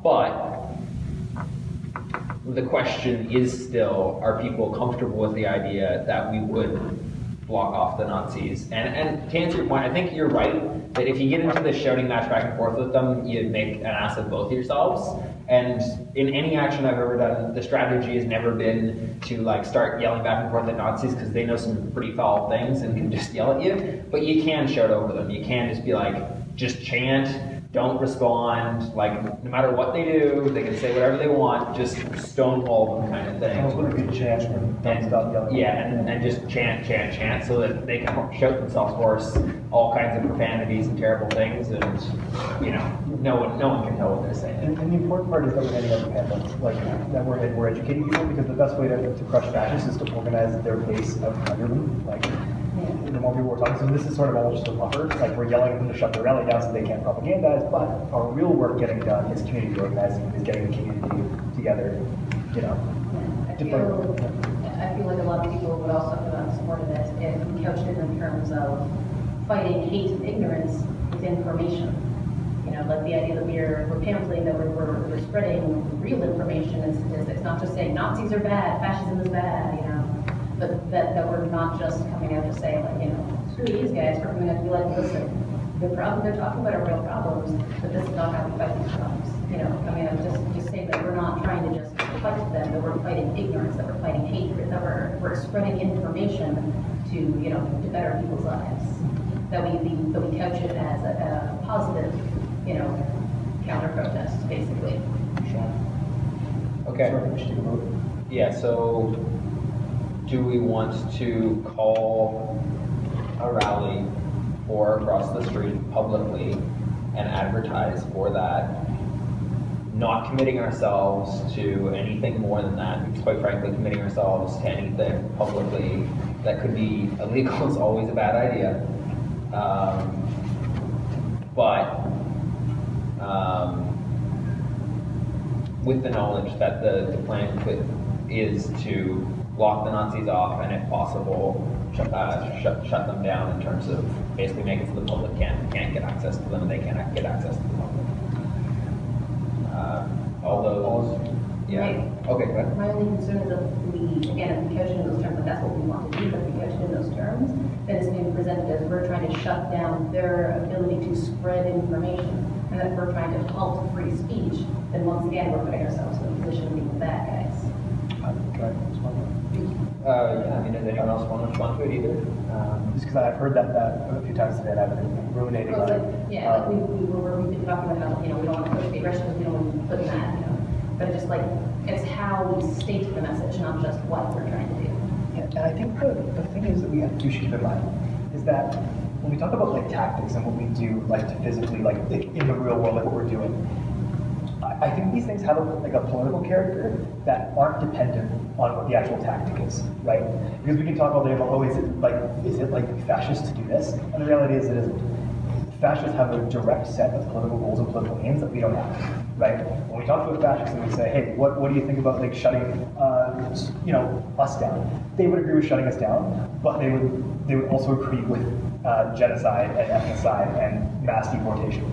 But the question is still, are people comfortable with the idea that we would block off the Nazis? And to answer your point, I think you're right, that if you get into this shouting match back and forth with them, you make an ass of both yourselves. And in any action I've ever done, the strategy has never been to like start yelling back and forth at Nazis, because they know some pretty foul things and can just yell at you. But you can shout over them. You can just be like, just chant, don't respond, like no matter what they do, they can say whatever they want, just stonewall them kind of thing. And just chant so that they can shout themselves hoarse, all kinds of profanities and terrible things, and you know, no one can tell what they're saying. And the important part is that we're getting independence, like that we're educating people, because the best way to crush fascists is to organize their base under them. Like the more people we're talking to, this is sort of all just a buffer. Like we're yelling at them to shut their rally down so they can't propagandize, but our real work getting done is community organizing, is getting the community together, you know. I feel like a lot of people would also have supported it if we couched it in terms of fighting hate and ignorance with information. You know, like the idea that we're pamphleting, that we're spreading real information and statistics, not just saying Nazis are bad, fascism is bad, you know, but that we're not just coming out to say, like, you know, screw these guys. We're coming out to be like, listen, the problem they're talking about are real problems, but this is not how we fight these problems. You know, I mean, just say that we're not trying to just fight them, that we're fighting ignorance, that we're fighting hatred, that we're spreading information to, you know, to better people's lives. That we couch it as a positive, you know, counter-protest, basically. Okay. Yeah, so do we want to call a rally or across the street publicly and advertise for that, not committing ourselves to anything more than that, because quite frankly, committing ourselves to anything publicly that could be illegal is always a bad idea. With the knowledge that the plan is to lock the Nazis off and, if possible, shut them down in terms of basically make it so the public can't get access to them and they can't get access to the public. Although, yeah. Okay, go ahead. My only concern is if we, again, if we couch it in those terms, but that's what we want to do, but if we couch it in those terms, then it's going to be presented as we're trying to shut down their ability to spread information. And that if we're trying to halt free speech, then once again, we're putting ourselves in a position of being the bad guys. Yeah, I mean, does anyone else want to respond to it either? Just because I've heard that a few times today, and I've been ruminating on it. Yeah, we've been talking about how, we don't want to push the aggression, we don't want to put that, But it's just like, it's how we state the message, not just what we're trying to do. Yeah, and I think the thing is that we have to keep in mind is that when we talk about like tactics and what we do like to physically, like in the real world, like what we're doing, I think these things have a political character that aren't dependent on what the actual tactic is, right? Because we can talk all day about, oh, is it like fascist to do this? And the reality is it isn't. Fascists have a direct set of political goals and political aims that we don't have, right? When we talk about fascists and we say, hey, what do you think about like shutting, us down? They would agree with shutting us down, but they would also agree with genocide and ethnocide and mass deportation.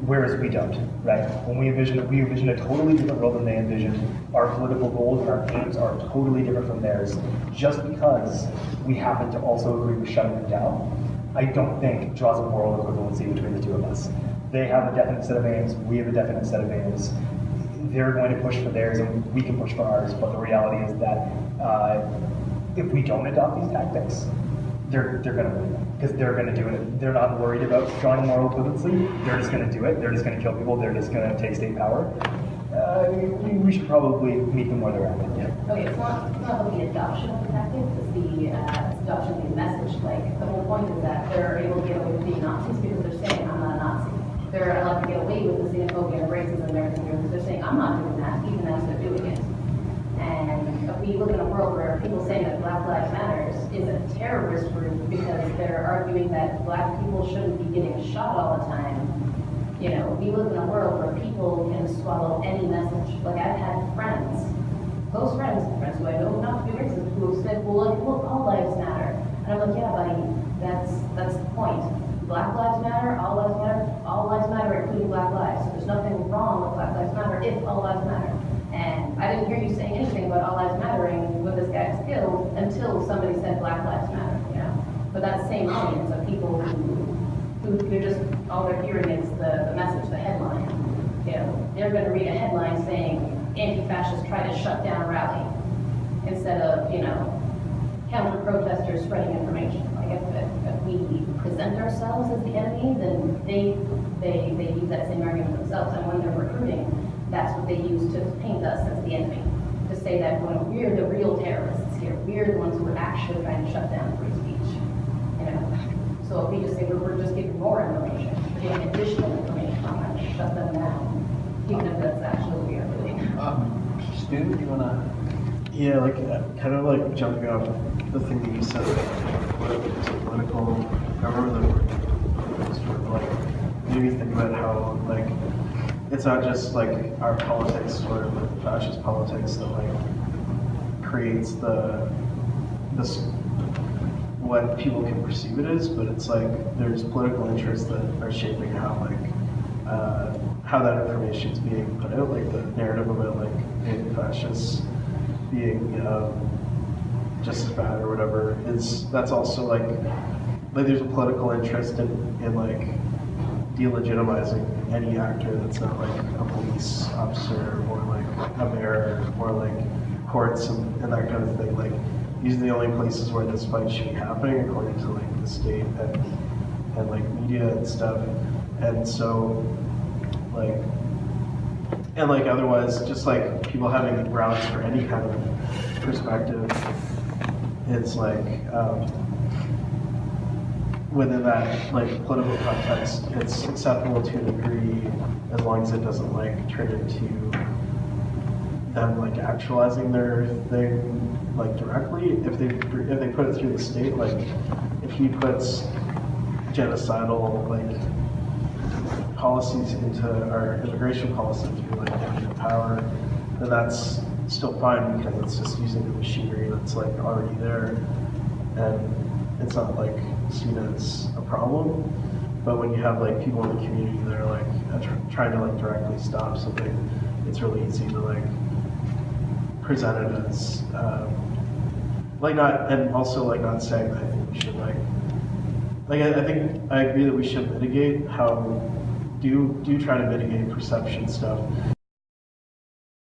Whereas we don't, right? When we envision a totally different world than they envision. Our political goals and our aims are totally different from theirs. Just because we happen to also agree with shutting them down, I don't think draws a moral equivalency between the two of us. They have a definite set of aims, we have a definite set of aims. They're going to push for theirs and we can push for ours, but the reality is that if we don't adopt these tactics, they're going to win, because they're going to do it. They're not worried about drawing moral equivalency. They're just going to do it. They're just going to kill people. They're just going to take state power. We should probably meet them where they're at. Yeah. Okay, it's not about the adoption of the tactics, it's the adoption of the message. Like, the whole point is that they're able to get away with being Nazis because they're saying, I'm not a Nazi. They're allowed to get away with the xenophobia and racism and everything because they're saying, I'm not doing that, even as they're doing it. And if we live in a world where people saying that Black Lives Matter is a terrorist group because they're arguing that Black people shouldn't be getting shot all the time, we live in a world where people can swallow any message. Like, I've had friends, close friends who I know not to be racist, who have said, well, all lives matter. And I'm like, yeah, buddy, that's the point. Black lives matter, all lives matter, including Black lives. So there's nothing wrong with Black Lives Matter if all lives matter. And I didn't hear you saying anything about all lives mattering when this guy was killed until somebody said Black Lives Matter, But that same audience of people who they're just, all they're hearing is the message, the headline. They're going to read a headline saying, anti-fascists try to shut down rally, instead of, counter-protesters spreading information. Like, if we present ourselves as the enemy, then they use that same argument themselves, and when they're recruiting, that's what they use to paint us as the enemy. To say that we're the real terrorists here, we're the ones who are actually trying to shut down free speech. So if we just say we're just giving more information, we're giving additional information on how to shut them down, even if that's actually what we are doing. Stu, do you want to? Yeah, kind of like jumping off the thing that you said, political, I remember the word, sort of like, made me think about how, like, it's not just like our politics or like fascist politics that like creates this what people can perceive it as, but it's like there's political interests that are shaping how that information is being put out, like the narrative about like anti-fascists being just as bad or whatever. That's also like there's a political interest in like delegitimizing any actor that's not like a police officer or like a mayor or like courts and that kind of thing. Like, these are the only places where this fight should be happening according to like the state and like media and stuff. And so like otherwise just like people having grounds for any kind of perspective, it's like within that like political context, it's acceptable to a degree as long as it doesn't like turn into them like actualizing their thing like directly. If they put it through the state, like if he puts genocidal like policies into our immigration policy through like getting power, then that's still fine because it's just using the machinery that's like already there, and it's not like seen as a problem. But when you have like people in the community that are like trying to like directly stop something, it's really easy to like present it as like not, and also like not saying that I think we should like I think I agree that we should mitigate how do try to mitigate perception stuff,